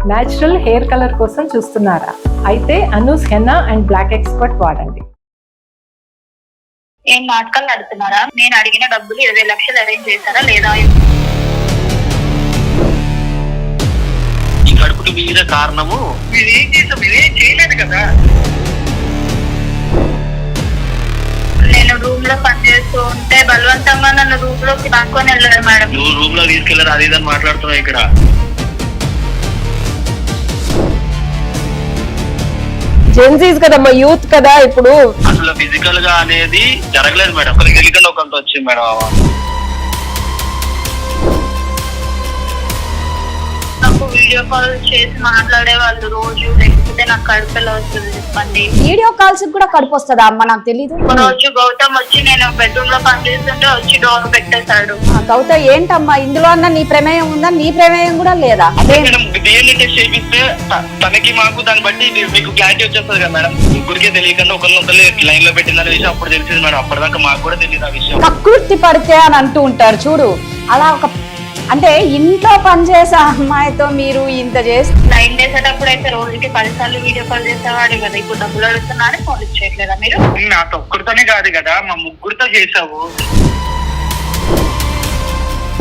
Natural hair colour కోసం చూస్తున్నారా? అయితే Anoos henna and black expert వాడండి. ఏం నాటకాలు నడుతున్నారా? నేను అడిగిన డబ్బులు 20 లక్షలు అరేంజ్ చేశారా లేదా? ఈ కడుపుకి మీద కారణము మీరేం చేసాం, మీరేం చేయలేదు కదా. నేను రూమ్ లో పనిచేస్తూ ఉంటే బలవంతంగా నన్ను రూమ్ లోకి లాక్కొని వెళ్ళారు మేడం. నువ్వు రూమ్ లో తీసుకెళ్లారు, అది ఇదని మాట్లాడుతున్నావు ఇక్కడ. జెన్సీస్ కదమ్మా, యూత్ కదా. ఇప్పుడు అసలు ఫిజికల్ గా అనేది జరగలేదు మేడం. ఒకరికి తెలియకుండా ఒకరితో వచ్చింది మేడం. నాకు వీడియో కాల్ చేసి మాట్లాడే వాళ్ళు రోజు, లేకపోతే నాకు కడుపులో వస్తుంది చెప్పండి. వీడియో కాల్స్ కూడా కడుపు వస్తుందా అమ్మ? నాకు తెలీదు. ఒక రోజు గౌతమ్ వచ్చి నేను బెడ్రూమ్ లో పనిచేస్తుంటే వచ్చి డోర్ పెట్టేశాడు. గౌతమ్ ఏంటమ్మా ఇందులో అన్న నీ ప్రమేయం ఉందా? నీ ప్రమేయం కూడా లేదా? అదే మేడం డిఎన్ఏ టెస్ట్ చేపిస్తే తనకి మాకు దాన్ని బట్టి మీకు క్లారిటీ వచ్చేస్తుంది కదా మేడం. ముగ్గురికే తెలియకుండా ఒకరినొకరు లైన్ లో పెట్టిందనే విషయం అప్పుడు తెలిసింది మేడం. అప్పటిదాకా మాకు కూడా తెలియదు ఆ విషయం. ప్రకృతి పడితే అని అంటూ ఉంటారు చూడు, అలా ఒక అంటే ఇంట్లో పనిచేసే అమ్మాయితో మీరు ఇంత చేసి లైన్ చేసేటప్పుడు అయితే రోజుకి 10 సార్లు వీడియో కాల్ చేసేవాడు కదా. ఇప్పుడు డబ్బులు అడుగుతున్నారని ఫోన్ ఇచ్చేయట్లేదా మీరు? నాతో ఒక్కరితోనే కాదు కదా, మా ముగ్గురితో చేసావు.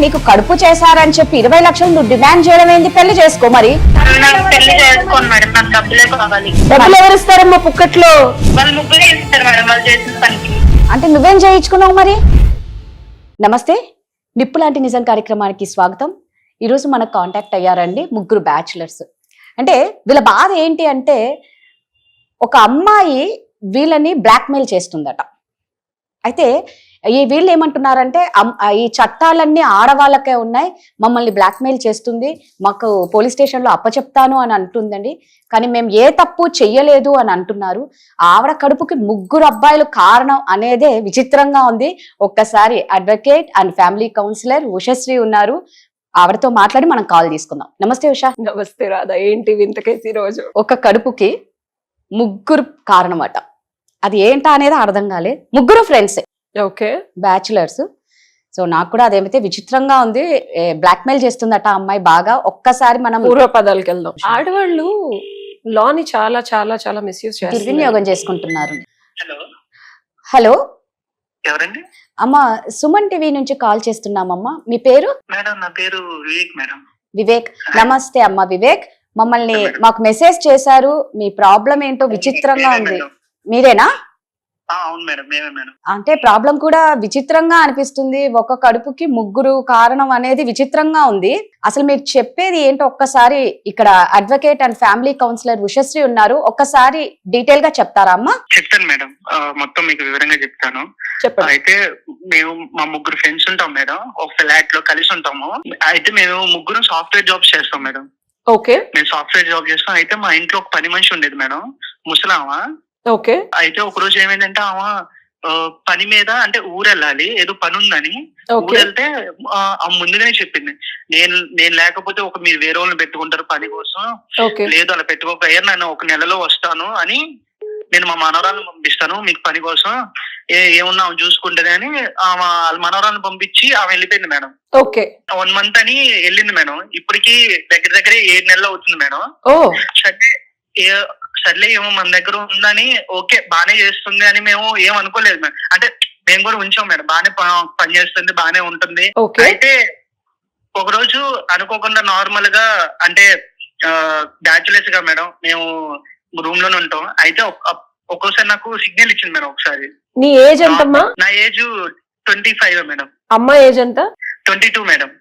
నీకు కడుపు చేశారని చెప్పి 20 లక్షలు నువ్వు డిమాండ్ చేయడం ఏంది? పెళ్లి చేసుకో మరి. నాకు పెళ్లి చేసుకోండి మేడం, నాకు డబ్బులే కావాలి. డబ్బులు ఎవరు ఇస్తారమ్మా పుక్కట్లో? వాళ్ళు ముగ్గురే ఇస్తారు మేడం వాళ్ళు చేసిన పనికి. అంటే నువ్వేం చేయించుకున్నావు మరి? నమస్తే, నిప్పు లాంటి నిజం కార్యక్రమానికి స్వాగతం. ఈరోజు మనకు కాంటాక్ట్ అయ్యారండి ముగ్గురు బ్యాచులర్స్. అంటే వీళ్ళ బాధ ఏంటి అంటే, ఒక అమ్మాయి వీళ్ళని బ్లాక్మెయిల్ చేస్తుందట. అయితే వీళ్ళు ఏమంటున్నారంటే, ఈ చట్టాలన్నీ ఆడవాళ్ళకే ఉన్నాయి, మమ్మల్ని బ్లాక్మెయిల్ చేస్తుంది, మాకు పోలీస్ స్టేషన్లో అప్పచెప్తాను అని అంటుందండి, కానీ మేము ఏ తప్పు చెయ్యలేదు అని అంటున్నారు. ఆవిడ కడుపుకి 3 అబ్బాయిలు కారణం అనేదే విచిత్రంగా ఉంది. ఒక్కసారి advocate and family counsellor Ushasri ఉన్నారు, ఆవిడతో మాట్లాడి మనం కాల్ తీసుకుందాం. నమస్తే ఉషా. నమస్తే రాధా. ఏంటి వింతకేసి రోజు? ఒక కడుపుకి 3 కారణం అట. అది ఏంటా అనేది అర్థం కాలేదు. 3 ఫ్రెండ్సే, ఓకే, బ్యాచులర్స్. సో నాకు కూడా అదేమైతే విచిత్రంగా ఉంది. బ్లాక్మెయిల్ చేస్తుందట అమ్మాయి బాగా. ఒక్కసారి మనం పూర్వపదాలకు వెళ్దాం. ఆడవాళ్ళు లాని చాలా చాలా చాలా మిస్యూజ్ చేస్తారు, దుర్వినియోగం చేసుకుంటున్నారు. హలో హలో ఎవరండి? అమ్మ, సుమన్ టీవీ నుంచి కాల్ చేస్తున్నామమ్మా. మీ పేరు? మేడం నా పేరు వివేక్ మేడం. వివేక్. నమస్తే అమ్మ వివేక్. మమ్మల్ని మాకు మెసేజ్ చేశారు, మీ ప్రాబ్లం ఏంటో విచిత్రంగా ఉంది. మీరేనా? అవును మేడం, మేమే మేడం. అంటే ప్రాబ్లం కూడా విచిత్రంగా అనిపిస్తుంది. ఒక కడుపుకి 3 కారణం అనేది విచిత్రంగా ఉంది. అసలు మీరు చెప్పేది ఏంటో ఒక్కసారి, ఇక్కడ advocate and family counsellor Ushasri ఉన్నారు, ఒక్కసారి డీటెయిల్ గా చెప్తారా అమ్మా? చెప్తాను మేడం, మొత్తం మీకు వివరంగా చెప్తాను. చెప్పండి. అయితే మేము మా 3 ఫ్రెండ్స్ ఉంటాం మేడం, ఒక ఫ్లాట్ లో కలిసి ఉంటాము. అయితే మేము 3 సాఫ్ట్వేర్ జాబ్స్ చేస్తాం మేడం. ఓకే, మేము సాఫ్ట్వేర్ జాబ్ చేస్తాం. అయితే మా ఇంట్లో ఒక పని మనిషి ఉండేది మేడం, ముసలామా. ఓకే. అయితే ఒక రోజు ఏమైందంటే ఆమె పని మీద అంటే ఊరు వెళ్ళాలి, ఏదో పని ఉందని ఊరు వెళ్తే ముందుగానే చెప్పింది, నేను లేకపోతే మీరు వేరే వాళ్ళని పెట్టుకుంటారు పని కోసం, లేదు అలా పెట్టుకోకపోయా, నేను 1 నెలలో వస్తాను అని, నేను మా మనవరాలను పంపిస్తాను మీకు పని కోసం, ఏమున్నా ఆమె చూసుకుంటది అని ఆమె మనవరాలను పంపించి ఆమె వెళ్ళిపోయింది మేడం. ఓకే. 1 మంత్ అని వెళ్ళింది మేడం. ఇప్పటికి దగ్గర 7 నెలలు అవుతుంది మేడం. సర్లే ఏమో మన దగ్గర ఉందని, ఓకే బానే చేస్తుంది అని మేము ఏం అనుకోలేదు మేడం. అంటే మేము కూడా ఉంచాం మేడం, బానే పని చేస్తుంది, బానే ఉంటుంది. అయితే ఒక రోజు అనుకోకుండా నార్మల్ గా, అంటే బ్యాచులర్స్ గా మేడం మేము రూమ్ లోనే ఉంటాం. అయితే ఒక్కోసారి నాకు సిగ్నల్ ఇచ్చింది మేడం. ఒకసారి నీ ఏజ్ ఎంతమ్మా? నా ఏజ్ 25 మేడం. అమ్మ ఏజ్ ఎంత? 22 మేడం.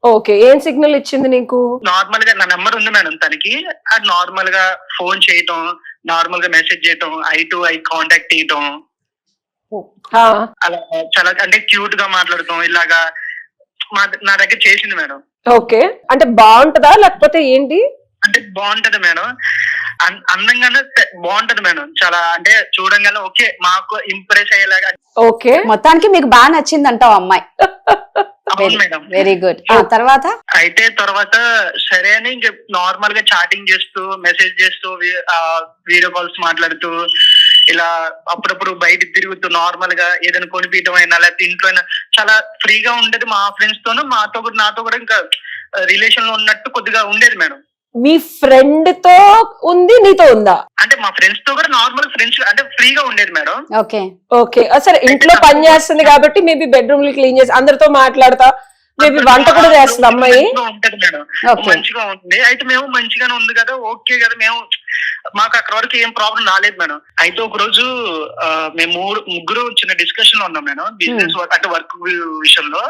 ఓకే, ఏం సిగ్నల్ ఇచ్చింది నీకు? నార్మల్ గా నా నెంబర్ ఉంది మేడం తనకి, అది నార్మల్ గా ఫోన్ చేయటం, నార్మల్ గా మెసేజ్ చేయటం, ఐ టు ఐ కాంటాక్ట్ చేయటం, అలా చాలా అంటే క్యూట్ గా మాట్లాడటం, ఇలాగా నా దగ్గర చేసింది మేడం. ఓకే, అంటే బాగుంటదా లేకపోతే ఏంటి? అంటే బాగుంటది మేడం, అందంగానే బాగుంటది మేడం, చాలా అంటే చూడంగానే ఓకే మాకు ఇంప్రెస్ అయ్యేలాగా. ఓకే, మొత్తానికి మీకు బాగా నచ్చింది అంటావు అమ్మాయి. అవును మేడం. Very good. తర్వాత సరే అని ఇంకా నార్మల్ గా చాటింగ్ చేస్తూ, మెసేజ్ చేస్తూ, వీడియో కాల్స్ మాట్లాడుతూ, ఇలా అప్పుడప్పుడు బయట తిరుగుతూ, నార్మల్ గా ఏదైనా కొనిపించడం అయినా లేకపోతే ఇంట్లో అయినా చాలా ఫ్రీగా ఉండేది. మా ఫ్రెండ్స్ తోనూ నాతో కూడా ఇంకా రిలేషన్ లో ఉన్నట్టు కొద్దిగా ఉండేది మేడం. మీ ఫ్రెండ్ తో ఉంది, నీతో ఉందా? అంటే మా ఫ్రెండ్స్ తో కూడా నార్మల్ ఫ్రెండ్స్ అంటే ఫ్రీగా ఉండేది మేడం. ఓకే ఓకే, సరే ఇంట్లో పని చేస్తుంది కాబట్టి మేబీ బెడ్రూమ్ క్లీన్ చేసి అందరితో మాట్లాడతా, మేబీ వంట కూడా చేస్తుంది అమ్మాయి. మంచిగా ఉంటది మేడం, Okay. మంచిగా ఉంది. అయితే మేము మంచిగానే ఉంది కదా, ఓకే కదా, మేము మాకు అక్కడ వరకు ఏం ప్రాబ్లం రాలేదు మేడం. అయితే ఒక రోజు మేము ముగ్గురు చిన్న డిస్కషన్ లో ఉన్నాం మేడం, బిజినెస్ అంటే వర్క్ విషయంలో.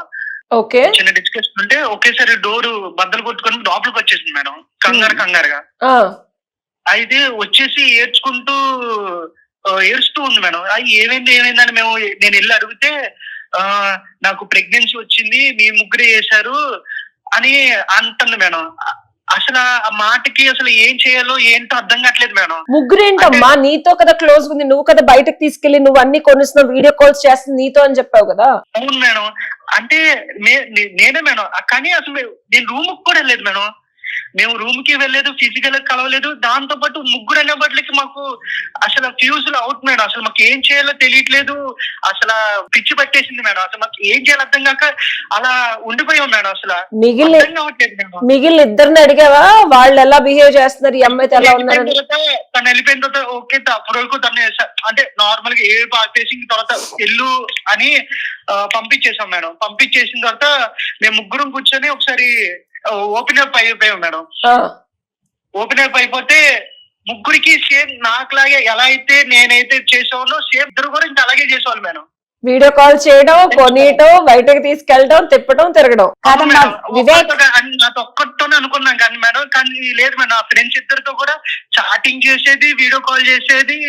ఓకే, చిన్న డిస్కషన్ ఉంటే ఒకేసారి డోర్ బద్దలు కొట్టుకొని లోపలికి వచ్చేసింది మేడం, కంగారుగా. అయితే వచ్చేసి ఏడ్చుతూ ఉంది మేడం. అది ఏమైందని నేను వెళ్ళి అడిగితే నాకు ప్రెగ్నెన్సీ వచ్చింది, మీ ముగ్గురే చేశారు అని అంటుంది మేడం. అసలు ఆ మాటకి అసలు ఏం చేయాలో ఏంటో అర్థం కావట్లేదు మేడం. ముగ్గురేంటమ్మా, నీతో కదా క్లోజ్ ఉంది, నువ్వు కదా బయటకు తీసుకెళ్లి నువ్వు అన్ని కొనిస్తున్నావు, వీడియో కాల్స్ చేస్తుంది నీతో అని చెప్పావు కదా. అవును మేడం, అంటే నేనే మేడం, కానీ అసలు నేను రూమ్ కూడా వెళ్ళలేదు మేడం. మేము రూమ్ కి వెళ్ళలేదు, ఫిజికల్ కలవలేదు. దాంతో పాటు ముగ్గురు అనే బట్లకి మాకు అసలు ఫ్యూజులు అవుట్ మేడం. అసలు మాకు ఏం చేయాలో తెలియట్లేదు, అసలు పిచ్చి పట్టేసింది మేడం. అసలు మాకు ఏం చేయాలో అర్థం కాక అలా ఉండిపోయాం మేడం. అసలు మిగిలిన ఇద్దరిని అడిగావా వాళ్ళు ఎలా బిహేవ్ చేస్తున్నారు, ఈ అమ్మాయితో ఎలా ఉన్నారు? తను వెళ్ళిపోయిన తర్వాత ఓకే, అప్పటి వరకు తను అంటే నార్మల్ గా ఏ ఫేసింగ్ తర్వాత ఎల్లు అని పంపించేసాం మేడం. పంపించేసిన తర్వాత మేము ముగ్గురం కూర్చొని ఒకసారి ఓపెన్ అప్ అయిపోయాం మేడం. ఓపెన్ అప్ అయిపోతే ముగ్గురికి సేమ్ నాకులాగే ఎలా అయితే నేనైతే చేసేవాళ్ళు సేమ్ ఇద్దరు కూడా ఇంకా అలాగే చేసేవాళ్ళు మేడం. వీడియో కాల్ చేయడం, కొనియటం, బయటకు తీసుకెళ్ళడం, తిప్పడం, తిరగడం. నాతో ఒక్కరితోనే అనుకున్నాం కానీ మేడం, కానీ లేదు మేడం. ఆ ఫ్రెండ్స్ ఇద్దరితో కూడా చాటింగ్ చేసేది, వీడియో కాల్ చేసేది,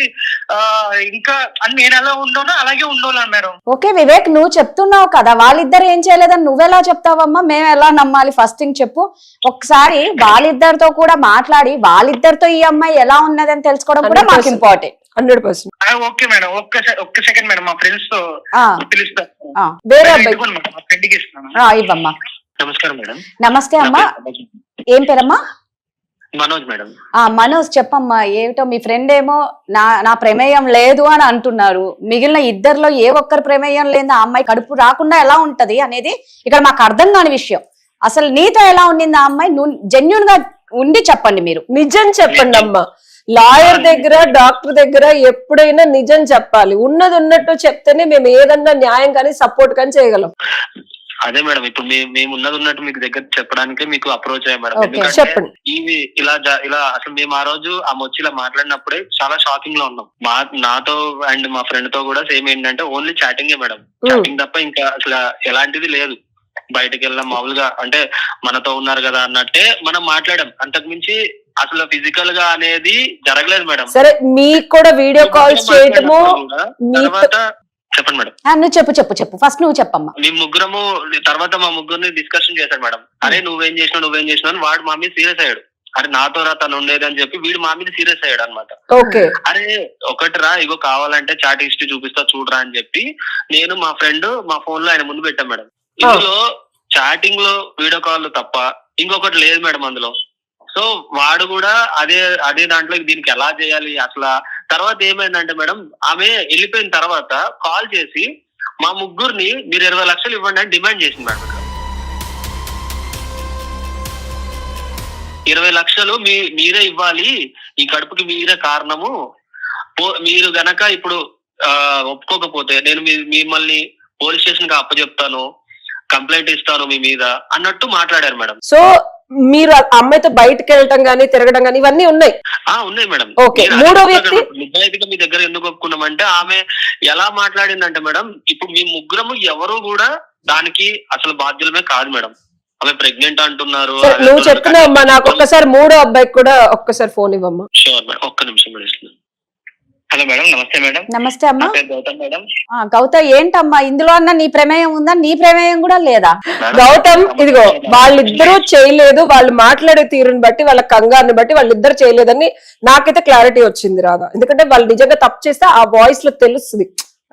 ఇంకా నేను ఎలా ఉండోనో అలాగే ఉండోళ్ళను మేడం. ఓకే వివేక్, నువ్వు చెప్తున్నావు కదా వాళ్ళిద్దరు ఏం చేయలేదని నువ్వెలా చెప్తావమ్మా? మేము ఎలా నమ్మాలి? ఫస్ట్ థింగ్ చెప్పు. ఒకసారి వాళ్ళిద్దరితో కూడా మాట్లాడి వాళ్ళిద్దరితో ఈ అమ్మాయి ఎలా ఉన్నదని తెలుసుకోవడం కూడా మాకు ఇంపార్టెంట్. 100%. ఓకే మేడం, ఒక్క సెకండ్ మేడం, మా ఫ్రెండ్స్ తో పిలుస్తాను. వేరే అబ్బాయి ఫ్రెండ్కి ఇస్తాను. ఇవ్వమ్మా. నమస్కారం మేడం. నమస్తే అమ్మా, ఏం పేరమ్మా? మనోజ్ మేడం. మనోజ్ చెప్పమ్మా, ఏమిటో మీ ఫ్రెండ్ ఏమో నా ప్రమేయం లేదు అని అంటున్నారు. మిగిలిన ఇద్దరిలో ఏ ఒక్కరి ప్రమేయం లేదు, ఆ అమ్మాయి కడుపు రాకుండా ఎలా ఉంటది అనేది ఇక్కడ మాకు అర్థం కాని విషయం. అసలు నీతో ఎలా ఉండింది ఆ అమ్మాయి? నువ్వు జెన్యూన్ గా ఉండి చెప్పండి, మీరు నిజం చెప్పండి అమ్మా. లాయర్ దగ్గర, డాక్టర్ దగ్గర ఎప్పుడైనా నిజం చెప్పాలి. ఉన్నది ఉన్నట్టు చెప్తేనే మేము ఏదన్నా న్యాయం కానీ సపోర్ట్ కానీ చేయగలం. అదే మేడం, ఇప్పుడు మేము ఉన్నది ఉన్నట్టు మీకు దగ్గర చెప్పడానికే మీకు అప్రోచ్ అయ్యా మేడం. చెప్పండి. ఇవి ఇలా అసలు మేము ఆ రోజు వచ్చి ఇలా మాట్లాడినప్పుడే చాలా షాకింగ్ లో ఉన్నాం. నాతో అండ్ మా ఫ్రెండ్ తో కూడా సేమ్ ఏంటంటే ఓన్లీ చాటింగే మేడం, చాటింగ్ తప్ప ఇంకా అసలు ఎలాంటిది లేదు. బయటకు వెళ్ళాం మామూలుగా, అంటే మనతో ఉన్నారు కదా అన్నట్టే మనం మాట్లాడాం. అంతకు మించి అసలు ఫిజికల్ గా అనేది జరగలేదు మేడం. సరే, మీకు కూడా వీడియో కాల్స్ చేయటము తర్వాత చెప్పండి మేడం. నువ్వు చెప్పు ఫస్ట్ నువ్వు చెప్పమ్మా. మేము ముగ్గురము తర్వాత మా ముగ్గురిని డిస్కషన్ చేశాడు మేడం. అరే నువ్వేం చేసినావు అని వాడు మా మీద సీరియస్ అయ్యాడు. అరే నాతో రా తను ఉండేది అని చెప్పి వీడు మా మీద సీరియస్ అయ్యాడు అనమాట. అరే ఒకటిరా, ఇగో కావాలంటే చాట్ హిస్టరీ చూపిస్తా చూడరా అని చెప్పి నేను మా ఫ్రెండ్ మా ఫోన్ లో ఆయన ముందు పెట్టాం మేడం. ఇందులో చాటింగ్ లో వీడియో కాల్ తప్ప ఇంకొకటి లేదు మేడం అందులో. సో వాడు కూడా అదే దాంట్లో దీనికి ఎలా చేయాలి అసలు. తర్వాత ఏమైందంటే మేడం, ఆమె వెళ్ళిపోయిన తర్వాత కాల్ చేసి మా ముగ్గురిని మీరు 20 లక్షలు ఇవ్వండి అని డిమాండ్ చేసింది మేడం. 20 లక్షలు మీరే ఇవ్వాలి, ఈ కడుపుకి మీరే కారణము, మీరు గనక ఇప్పుడు ఒప్పుకోకపోతే నేను మిమ్మల్ని పోలీస్ స్టేషన్ కి అప్పచెప్తాను, కంప్లైంట్ ఇస్తాను మీ మీద అన్నట్టు మాట్లాడారు మేడం. సో మీరు అమ్మాయితో బయటకు వెళ్ళటం గానీ తిరగడం గానీ ఇవన్నీ ఉన్నాయి? ఉన్నాయి మేడం. ఓకే, మూడో వ్యక్తి నిజాయితీగా మీ దగ్గర ఎందుకు ఒప్పుకున్నామంటే ఆమె ఎలా మాట్లాడిందంటే మేడం, ఇప్పుడు మీ ముగ్గురము ఎవరు కూడా దానికి అసలు బాధ్యులమే కాదు మేడం. ఆమె ప్రెగ్నెంట్ అంటున్నారు. నువ్వు చెప్తున్నావమ్మా, నాకు ఒక్కసారి మూడో అబ్బాయికి కూడా ఒక్కసారి ఫోన్ ఇవ్వమ్మా. షూర్ మేడం, ఒక్క నిమిషం మేడం. హలో మేడం, నమస్తే మేడం. నమస్తే అమ్మా. గౌతమ్ మేడం. గౌతమ్ ఏంటమ్మా ఇందులో అన్న నీ ప్రమేయం ఉందా? నీ ప్రమేయం కూడా లేదా? గౌతమ్ ఇదిగో, వాళ్ళిద్దరూ చేయలేదు, వాళ్ళు మాట్లాడే తీరుని బట్టి, వాళ్ళ కంగారుని బట్టి వాళ్ళిద్దరు చేయలేదని నాకైతే క్లారిటీ వచ్చింది రాదా. ఎందుకంటే వాళ్ళు నిజంగా తప్పు చేస్తే ఆ వాయిస్ లో తెలుస్తుంది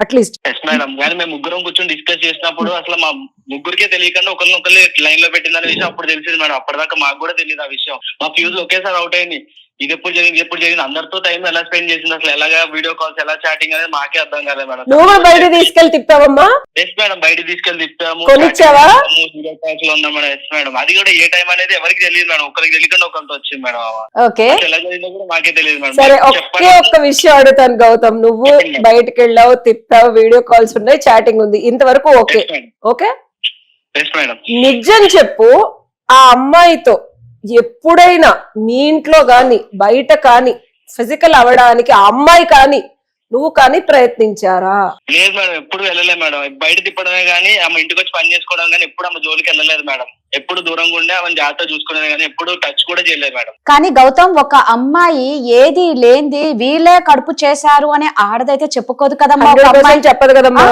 అట్లీస్ట్. మేడం, కానీ మేము ముగ్గురం కూర్చొని డిస్కస్ చేసినప్పుడు అసలు మా ముగ్గురికే తెలియకుండా ఒకరినొకరు లైన్ లో పెట్టిందనే విషయం అప్పుడు తెలిసింది మేడం. అప్పటిదాకా మాకు కూడా తెలియదు ఆ విషయం. మా ఫ్యూజ్ ఒకేసారి అవుట్ అయింది. ఇది ఎప్పుడు జరిగింది అందరితో టైం ఎలా స్పెండ్ చేసింది, అసలు ఎలాగా వీడియో కాల్స్ ఎలా చాటింగ్ అనేది మాకే అర్థం కాలేదు మేడం. నువ్వు కూడా బయట తీసుకెళ్లి తిప్పావమ్మా? ఎస్ మేడం, బయట తీసుకెళ్లి తిప్పాము, కొనిచ్చావా? వీడియో కాల్స్ లో ఉన్నాం మేడం. ఎస్ మేడం, అది కూడా ఏ టైం అనేది ఎవరికి తెలియదు మేడం, ఒకరికి తెలియకుండా ఒకరితో వచ్చింది మేడం. ఓకే, ఎలా జరిగిందో కూడా మాకే తెలియదు మేడం. సరే ఒక్క విషయం అడుగుతాను గౌతమ్, నువ్వు బయటకు వెళ్ళావు, తిప్పావు, వీడియో కాల్స్ ఉన్నాయి, చాటింగ్ ఉంది, ఇంతవరకు ఓకే ఓకే. ఎస్ మేడం, నిజం చెప్పు, ఆ అమ్మాయితో ఎప్పుడైనా మీ ఇంట్లో గాని బయట కానీ ఫిజికల్ అవడానికి ఆ అమ్మాయి కానీ నువ్వు కానీ ప్రయత్నించారా? లేదు మేడం, ఎప్పుడు వెళ్ళలేదు మేడం. బయట తిప్పడమే కానీ ఆమె ఇంటికి వచ్చి పని చేసుకోవడం కానీ ఎప్పుడు ఆమె జోలికి వెళ్ళలేదు మేడం. ఎప్పుడు దూరంగా ఉండే ఆమె జాగ్రత్త చూసుకునేది కానీ ఎప్పుడు టచ్ కూడా చేయలేదు మేడం. కానీ గౌతమ్, ఒక అమ్మాయి ఏది లేనిది వీళ్ళే కడుపు చేశారు అని ఆడదైతే చెప్పుకోదు కదమ్మా. ఒక అమ్మాయి చెప్పదు కదమ్మా.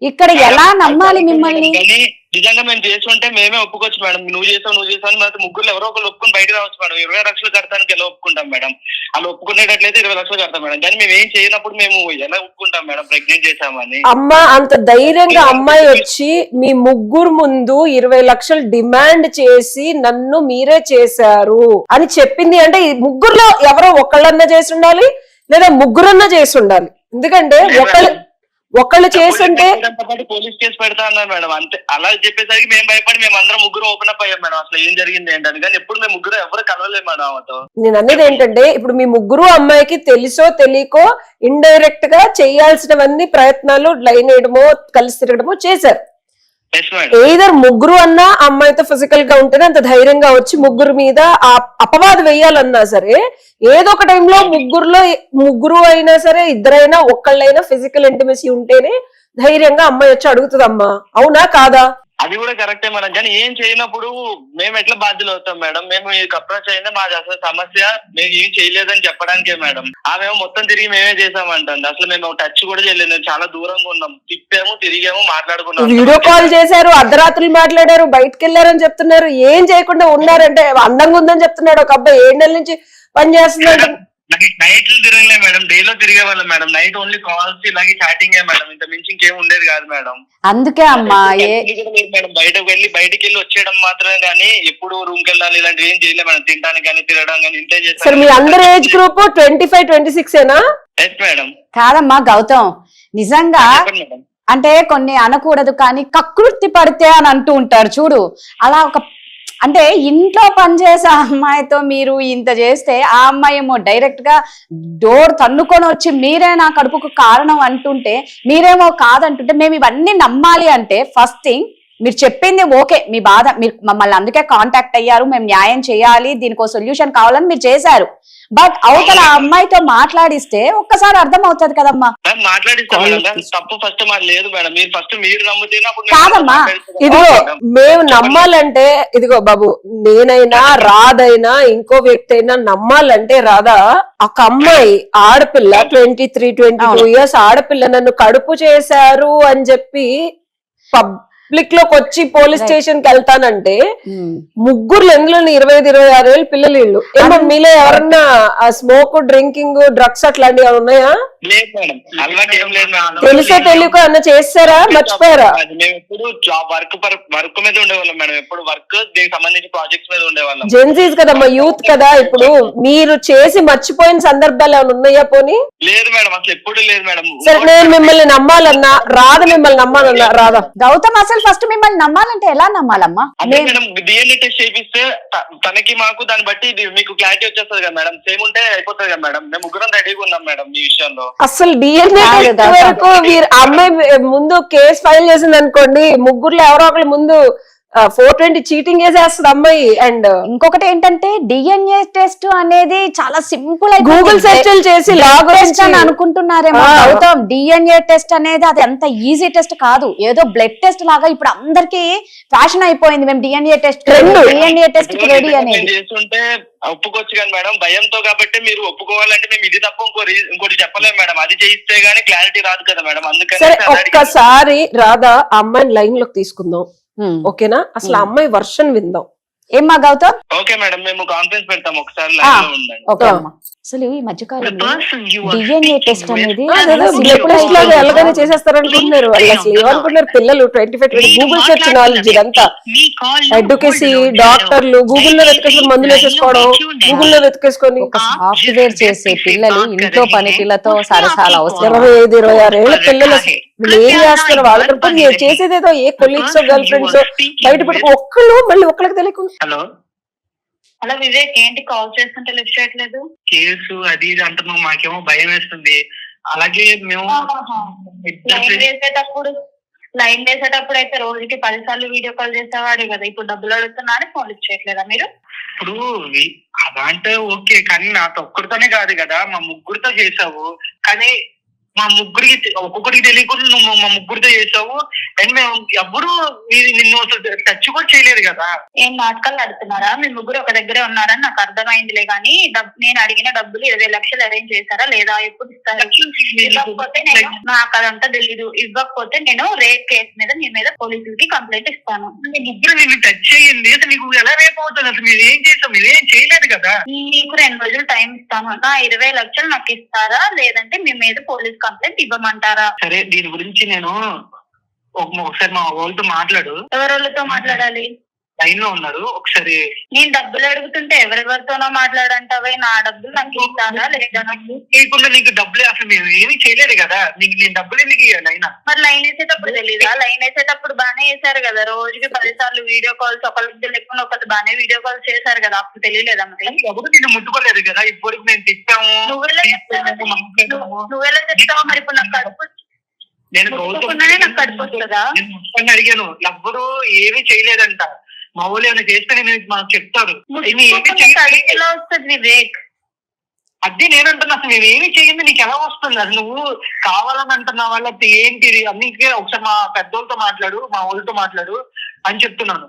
ఇక్కడ ఎలా నమ్మాలి మిమ్మల్ని? కానీ నిజంగా మేము చేస్తుంటే మేమే ఒప్పుకోవచ్చు మేడం. నువ్వు చేసావు అని మన ముగ్గురు ఎవరో ఒకరు ఒప్పుకొని బయట రావచ్చు మేడం. 20 లక్షలు కడతానికి ఎలా ఒప్పుకుంటాం మేడం? అలా ఒప్పుకునేటట్లయితే 20 లక్షలు కడతాం మేడం. కానీ మేము ఏం చేయనప్పుడు మేము ఎలా ఒప్పుకుంటాం మేడం ప్రెగ్నెంట్ చేసామని? అమ్మ అంత ధైర్యంగా అమ్మాయి వచ్చి మీ ముగ్గురు ముందు 20 లక్షలు డిమాండ్ చేసి నన్ను మీరే చేశారు అని చెప్పింది అంటే ఈ ముగ్గురులో ఎవరో ఒకళ్ళన్నా చేసి ఉండాలి, లేదా ముగ్గురన్నా చేసి ఉండాలి. ఎందుకంటే ఒకళ్ళు చేస్తుంటే పోలీస్ కేసు పెడతా అన్నారు మేడం. అంతే, అలా చెప్పేసరికి మేము భయపడి మేము అందరం ముగ్గురు ఓపెన్ అప్ అయ్యాం మేడం. అసలు ఏం జరిగింది ఏంటని. కానీ ఎప్పుడు మేము ముగ్గురు ఎవరు కలవలేదు మేడం ఆమెతో. నేను అనేది ఏంటంటే ఇప్పుడు మీ ముగ్గురు అమ్మాయికి తెలుసో తెలియకో ఇండైరెక్ట్ గా చేయాల్సినవన్నీ ప్రయత్నాలు లైన్ వేయడమో కలిసి తిరగడమో చేశారు. ఏదర్ ముగ్గురు అన్నా అమ్మాయితో ఫిజికల్ గా ఉంటేనే అంత ధైర్యంగా వచ్చి ముగ్గురు మీద ఆ అపవాదు వేయాలన్నా సరే ఏదో ఒక టైంలో ముగ్గురు అయినా సరే ఇద్దరైనా ఒక్కళ్ళైనా ఫిజికల్ ఇంటిమసీ ఉంటేనే ధైర్యంగా అమ్మాయి వచ్చి అడుగుతుందమ్మా. అవునా కాదా? అది కూడా కరెక్టే మేడం. కానీ ఏం చేయనప్పుడు మేము ఎట్లా బాధ్యులు అవుతాం మేడం? మేము అప్రోచ్ అయిందే మాది అసలు సమస్య మేము ఏం చేయలేదని చెప్పడానికే మేడం. ఆమె మొత్తం తిరిగి మేమే చేసామంటుంది. అసలు మేము టచ్ కూడా చేయలేదు, మేము చాలా దూరంగా ఉన్నాం. తిప్పాము, తిరిగాము, మాట్లాడుకున్నాం. వీడియో కాల్ చేశారు, అర్ధరాత్రులు మాట్లాడారు, బయటకు వెళ్ళారని చెప్తున్నారు. ఏం చేయకుండా ఉన్నారంటే అందంగా ఉందని చెప్తున్నాడు ఒక అబ్బాయి. 7 నెలల నుంచి పని చేస్తున్నాడు. నైట్లు తిరగలే మేడం, డేలో తిరిగే వాళ్ళం మేడం. నైట్ ఓన్లీ కాల్స్ ఇలాగే చాటింగ్ మేడం. ఇంత మించి ఇంకేం ఉండేది కాదు మేడం. అందుకే అమ్మా మేడం బయటకి వెళ్ళి వచ్చేయడం మాత్రమే కానీ ఎప్పుడు రూమ్ కి వెళ్ళాలి ఇలాంటివి ఏం చేయలేదు మేడం. తినడానికి కానీ తిరగడం కానీ ఇంతే చేస్తాం. మీ అందరి ఏజ్ గ్రూప్ 25-26 ఏనా? Yes madam. కాదమ్మా గౌతమ్, నిజంగా అంటే కొన్ని అనకూడదు కానీ కకృతి పడితే అని అంటూ ఉంటారు చూడు. అలా ఒక అంటే ఇంట్లో పనిచేసే అమ్మాయితో మీరు ఇంత చేస్తే ఆ అమ్మాయి ఏమో డైరెక్ట్ గా డోర్ తన్నుకొని వచ్చి మీరే నా కడుపుకు కారణం అంటుంటే మీరేమో కాదంటుంటే మేము ఇవన్నీ నమ్మాలి అంటే ఫస్ట్ థింగ్ మీరు చెప్పింది ఓకే, మీ బాధ, మీరు మమ్మల్ని అందుకే కాంటాక్ట్ అయ్యారు, మేము న్యాయం చేయాలి, దీనికి సొల్యూషన్ కావాలని మీరు చేశారు. బట్ అవతల ఆ అమ్మాయితో మాట్లాడిస్తే ఒక్కసారి అర్థం అవుతుంది కదమ్మా. తప్పు ఫస్ట్ మాది లేదు మేడం. మీరు ఫస్ట్ మీరు నమ్ముతేనే కాదమ్మా. ఇదిగో మేము నమ్మాలంటే ఇదిగో బాబు, నేనైనా రాదైనా ఇంకో వ్యక్తి అయినా నమ్మాలంటే రాదా ఒక అమ్మాయి ఆడపిల్ల 23-22 ఇయర్స్ ఆడపిల్ల నన్ను కడుపు చేశారు అని చెప్పి పబ్లిక్ లోకి వచ్చి పోలీస్ స్టేషన్ కి వెళ్తానంటే ముగ్గురు ఎందులో 25-26 ఏళ్ళు పిల్లలు వీళ్ళు. ఏమో మీలో ఎవరన్నా స్మోక్, డ్రింకింగ్, డ్రగ్స్ అట్లాంటివి ఉన్నాయా? తెలిసే తెలియక అన్న చేస్తారా, మర్చిపోయారా? మేము ఎప్పుడు వర్క్ మీద ఉండేవాళ్ళం మేడం. ఎప్పుడు వర్క్ దీనికి సంబంధించి ప్రాజెక్ట్స్ మీద ఉండేవాళ్ళం. జెన్సీస్ కదమ్మా, యూత్ కదా. ఇప్పుడు మీరు చేసి మర్చిపోయిన సందర్భాలు ఏమైనా ఉన్నాయా? పోనీ లేదు మేడం, అసలు ఎప్పుడు లేదు మేడం. సరే, నేను మిమ్మల్ని నమ్మాలన్నా రాదా? మిమ్మల్ని నమ్మాలన్నా రాదా? గౌతమ్, అసలు ఫస్ట్ మిమ్మల్ని నమ్మాలంటే ఎలా నమ్మాలమ్మా? మేడం డిఎన్ఏ టెస్ట్ చేపిస్తే తనకి మాకు దాన్ని బట్టి మీకు క్లారిటీ వచ్చేస్తుంది కదా మేడం. సేమ్ ఉంటే అయిపోతుంది కదా మేడం. మేము ముగ్గురం రెడీగా ఉన్నాం మేడం ఈ విషయంలో. అసలు డిఎన్ఏ టెస్ట్ వరకు అమ్మాయి ముందు కేసు ఫైల్ చేసింది అనుకోండి, ముగ్గురులో ఎవరో ఒకరు ముందు 420 చీటింగ్ చేసేస్తుంది అమ్మాయి. అండ్ ఇంకొకటి ఏంటంటే డిఎన్ఏ టెస్ట్ అనేది చాలా సింపుల్. గూగుల్ సెర్చ్ చేసి టెస్ట్ అని అనుకుంటున్నారేమో. గౌతమ్, డిఎన్ఏ టెస్ట్ అనేది అది అంత ఈజీ టెస్ట్ కాదు. ఏదో బ్లడ్ టెస్ట్ లాగా ఇప్పుడు అందరికి ఫ్యాషన్ అయిపోయింది. మేము డిఎన్ఏ టెస్ట్ కి రెడీ అనేది చేస్తుంటే ఒప్పుకోవచ్చు కానీ మేడం, భయంతో కాబట్టి మీరు ఒప్పుకోవాలంటే మేము ఇది తప్ప ఇంకోటి చెప్పలేము మేడం. అది చేయిస్తే గానీ క్లారిటీ రాదు కదా మేడం. అందుకని ఒక్కసారి రాదా ఆ అమ్మాయిని లైన్ లోకి తీసుకుందాం, ఓకేనా? అసలు ఆ అమ్మాయి వర్షన్ విందాం. ఏమ్మా గౌతమ్? ఓకే మేడం, మేము కాన్ఫరెన్స్ పెడతాం ఒకసారి. అసలు ఈ మధ్య The కాలంలో person you are DNA speaking test with అనేది అదేదో has బ్లడ్ no టెస్ట్ లాగా idea. ఎలాగైనా చేసేస్తారనుకుంటున్నారు వాళ్ళు. అసలు ఏమనుకుంటున్నారు పిల్లలు 25 మీరు గూగుల్ సెర్చ్ నాలెడ్జ్ ఇదంతా. మీ call లో అడ్వకేసీ, hold on. డాక్టర్లు గూగుల్లో దయచేసి వెతికేసుకొని మందులు వేసేసుకోవడం, లైన్లో కూర్చుని గూగుల్లో వెతికేసుకొని ఒక సాఫ్ట్వేర్ చేసే పిల్లలు ఇంట్లో పనికిలతో సరసాల అవసరం. 25-26 ఏళ్ల పిల్లలు అసలు వీళ్ళు ఏం చేస్తున్నారు వాళ్ళకి అనుకోని నేను చేసేదేదో ఏ కొలీగ్స్ గర్ల్ ఫ్రెండ్స్ బయట పెట్టుకు ఒక్కళ్ళు మళ్ళీ ఒక్కళ్ళకి తెలియకుండా. హలో హలో వివేక్, ఏంటి కాల్ చేస్తుంటే లిఫ్ట్ చేయట్లేదు? కేసు అది ఇది అంటున్నాం, మాకేమో భయం వేస్తుంది. అలాగే మేము లైన్ వేసేటప్పుడు అయితే రోజుకి 10 సార్లు వీడియో కాల్ చేసేవాడు కదా, ఇప్పుడు డబ్బులు అడుగుతున్నా అని ఫోన్ లిఫ్ట్ చేయట్లేదా మీరు? ఇప్పుడు అలా అంటే ఓకే, కానీ నాతో ఒక్కరితోనే కాదు కదా, మా ముగ్గురితో చేసావు. కానీ మా ముగ్గురికి ఒక్కొక్కరికి తెలియకుండా నువ్వు మా ముగ్గురితో చేసావు. అండ్ మేము ఎవ్వరూ నిన్ను టచ్ కూడా చేయలేదు కదా. ఏం నాటకాలు ఆడుతున్నారా? మీ ముగ్గురు ఒక దగ్గరే ఉన్నారని నాకు అర్థమైందిలే, కానీ నేను అడిగిన డబ్బులు 20 లక్షలు అరేంజ్ చేశారా లేదా? ఎప్పుడు ఇస్తారు? ఇవ్వకపోతే నాకు అదంతా తెలీదు. ఇవ్వకపోతే నేను రేప్ కేసు మీద మీ మీద పోలీసులకి కంప్లైంట్ ఇస్తాను. ముగ్గురు నిన్ను టచ్ చేయండి, అసలు నీకు ఎలా రేపు అవుతుంది? అసలు మీరు ఏం చేసావు? మీరు ఏం చేయలేదు కదా. మీకు 2 రోజులు టైం ఇస్తాను. నా 20 లక్షలు నాకు ఇస్తారా లేదంటే మీ మీద పోలీస్ కంప్లైంట్ ఇవ్వమంటారా? సరే, దీని గురించి నేను ఒకసారి మా వాళ్ళతో మాట్లాడు. ఎవరెవరితో మాట్లాడాలి? లైన్ లో ఉన్నారు, ఒకసారి. నేను డబ్బులు అడుగుతుంటే ఎవరెవరితోనో మాట్లాడంటావే, నా డబ్బులు నాకు ఇస్తారా లేదా? లేకుండా నీకు డబ్బులు అసలు మేము ఏమీ చేయలేదు కదా, నీకు నేను డబ్బులు ఎందుకు ఇవ్వాలి? అయినా మరి లైన్ వేసేటప్పుడు తెలీదా? లైన్ వేసేటప్పుడు బానే వేసారు కదా, రోజుకి 10 సార్లు వీడియో కాల్స్, ఒకరికి లేకుండా ఒకరు బానే వీడియో కాల్స్ చేశారు కదా, అప్పుడు తెలియలేదా? మరి ఎవరు నిన్ను ముట్టుకోలేదు కదా, ఇప్పటికి మేము తిట్టాము. నువ్వెలా చెప్తావు? మరి ఇప్పుడు నాకు కడుపు నేను నాకు కడుపు వస్తుందా? నేను అడిగాను, ఎవ్వరు ఏమీ చేయలేదంట. మా ఊళ్ళో ఏమైనా చేస్తే నేను మాకు చెప్తాడు. కడుపులో వస్తుంది వివేక్. అదే నేను అంటున్నా, అసలు నేను ఏమి చేయండి నీకు ఎలా వస్తుంది? అది నువ్వు కావాలని అంటున్నావా లేకపోతే ఏంటిది? అన్నికే ఒకసారి మా పెద్దోళ్ళతో మాట్లాడు, మా ఊళ్ళతో మాట్లాడు అని చెప్తున్నాను.